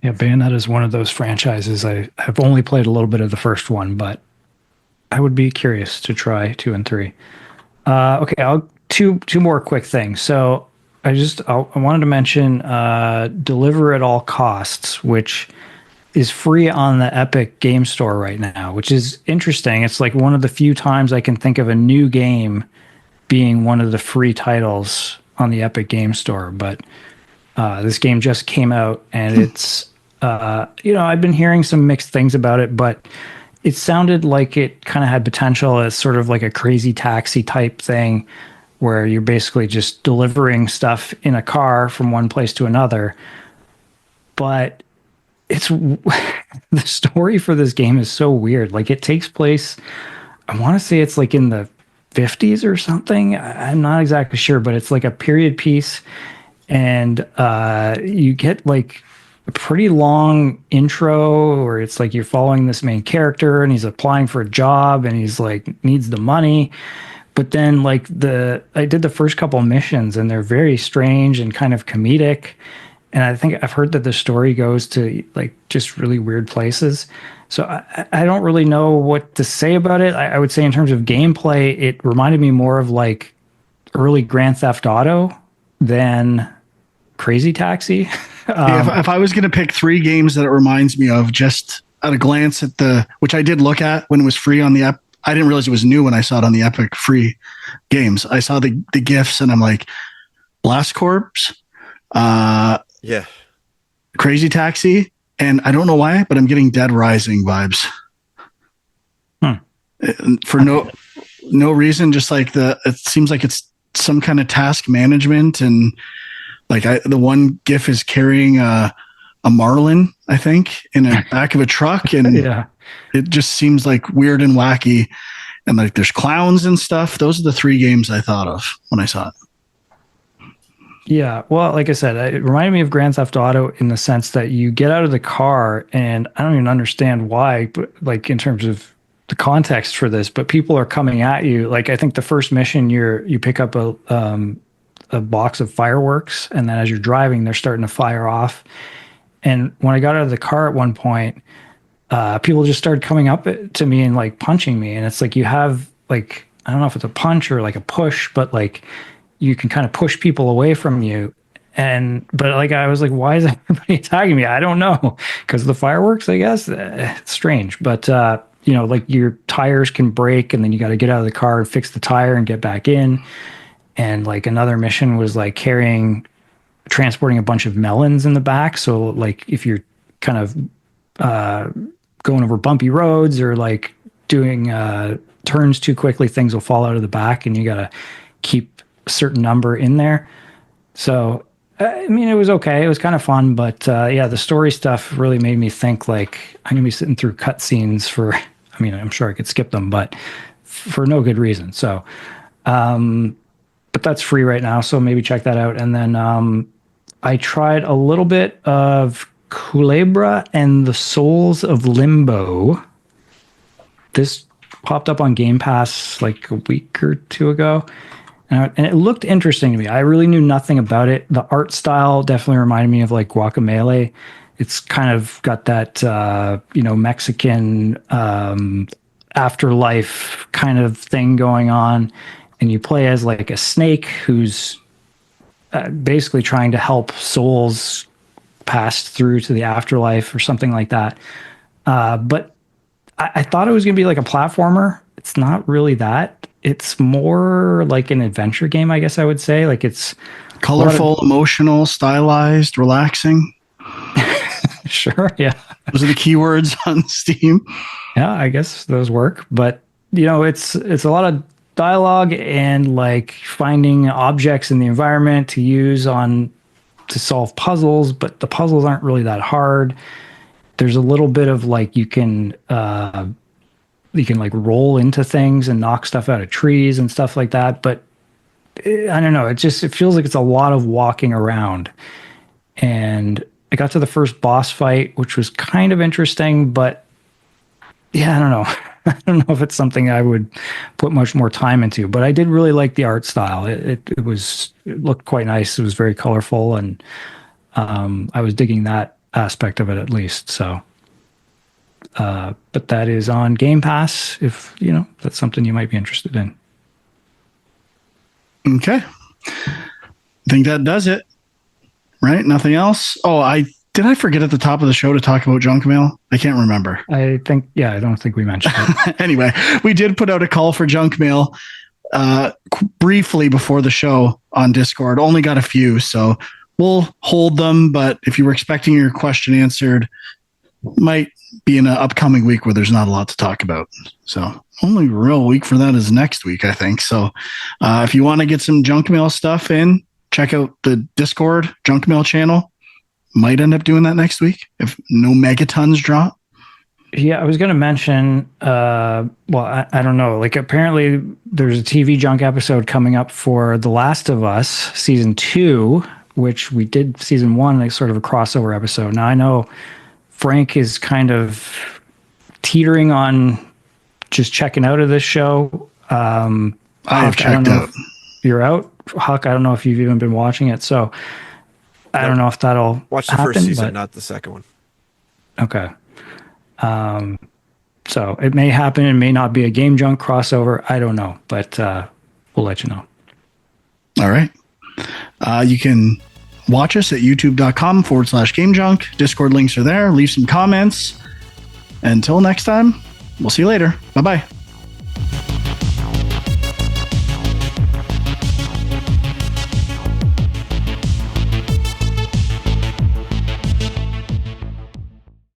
Yeah, Bayonetta is one of those franchises. I've only played a little bit of the first one, but I would be curious to try 2 and 3. Okay, I'll two more quick things. So I wanted to mention Deliver at All Costs, which is free on the Epic Game Store right now, which is interesting. It's like one of the few times I can think of a new game being one of the free titles on the Epic Game Store, but this game just came out and it's I've been hearing some mixed things about it, but it sounded like it kind of had potential as sort of like a Crazy Taxi type thing where you're basically just delivering stuff in a car from one place to another. But it's the story for this game is so weird. Like it takes place, I want to say it's like in the 50s or something. I'm not exactly sure, but it's like a period piece. And you get like a pretty long intro where it's like you're following this main character and he's applying for a job and he's like needs the money. But then like I did the first couple of missions and they're very strange and kind of comedic. And I think I've heard that the story goes to like just really weird places. So I don't really know what to say about it. I would say in terms of gameplay, it reminded me more of like early Grand Theft Auto than Crazy Taxi. If I was going to pick 3 games that it reminds me of, just at a glance at which I did look at when it was free on the app, I didn't realize it was new when I saw it on the Epic free games. I saw the GIFs and I'm like, Blast Corps, Crazy Taxi, and I don't know why, but I'm getting Dead Rising vibes. For no reason, just like it seems like it's some kind of task management and like the one GIF is carrying a marlin, I think, in the back of a truck. And it just seems like weird and wacky. And like there's clowns and stuff. Those are the 3 games I thought of when I saw it. Yeah, well, like I said, it reminded me of Grand Theft Auto in the sense that you get out of the car, and I don't even understand why, but like in terms of the context for this, but people are coming at you. Like I think the first mission, you pick up a box of fireworks, and then as you're driving, they're starting to fire off. And when I got out of the car at one point, people just started coming up to me and like punching me, and it's like you have like I don't know if it's a punch or like a push, but like you can kind of push people away from you. But like, I was like, why is everybody attacking me? I don't know. Because of the fireworks, I guess. It's strange. But, like your tires can break and then you got to get out of the car and fix the tire and get back in. And like another mission was like transporting a bunch of melons in the back. So like if you're kind of going over bumpy roads or like doing turns too quickly, things will fall out of the back and you got to keep certain number in there. So I mean, it was okay, it was kind of fun, but the story stuff really made me think like I'm gonna be sitting through cutscenes for I mean, I'm sure I could skip them, but for no good reason. So but that's free right now, so maybe check that out. And then I tried a little bit of Kulebra and the Souls of Limbo. This popped up on Game Pass like a week or two ago. And it looked interesting to me. I really knew nothing about it. The art style definitely reminded me of like Guacamelee. It's kind of got that, Mexican afterlife kind of thing going on. And you play as like a snake who's basically trying to help souls pass through to the afterlife or something like that. But I thought it was going to be like a platformer. It's not really that. It's more like an adventure game, I guess I would say. Like it's colorful, emotional, stylized, relaxing. Sure, yeah. Those are the keywords on Steam. Yeah, I guess those work. But it's a lot of dialogue and like finding objects in the environment to use to solve puzzles, but the puzzles aren't really that hard. There's a little bit of like you can like roll into things and knock stuff out of trees and stuff like that. But I don't know. It feels like it's a lot of walking around. And I got to the first boss fight, which was kind of interesting, but yeah, I don't know. I don't know if it's something I would put much more time into, but I did really like the art style. It looked quite nice. It was very colorful, and I was digging that aspect of it at least. So, but that is on Game Pass if that's something you might be interested in. Okay, I think that does it. Right? Nothing else? Oh, did I forget at the top of the show to talk about junk mail? I can't remember. I don't think we mentioned it. Anyway, we did put out a call for junk mail briefly before the show on Discord. Only got a few, so we'll hold them. But if you were expecting your question answered, might be in an upcoming week where there's not a lot to talk about. So only real week for that is next week, I think. So if you want to get some junk mail stuff in, check out the Discord junk mail channel. Might end up doing that next week if no megatons drop. Yeah, I was going to mention, I don't know. Like apparently there's a TV junk episode coming up for The Last of Us season 2, which we did season 1, like sort of a crossover episode. Now I know Frank is kind of teetering on just checking out of this show. I've checked out. You're out, Huck. I don't know if you've even been watching it, so I don't know if that'll watch the happen, first season, not the second one. Okay. So it may happen. It may not be a Game Junk crossover. I don't know, but we'll let you know. All right. You can watch us at youtube.com/Game Junk. Discord links are there. Leave some comments. Until next time, we'll see you later. Bye-bye.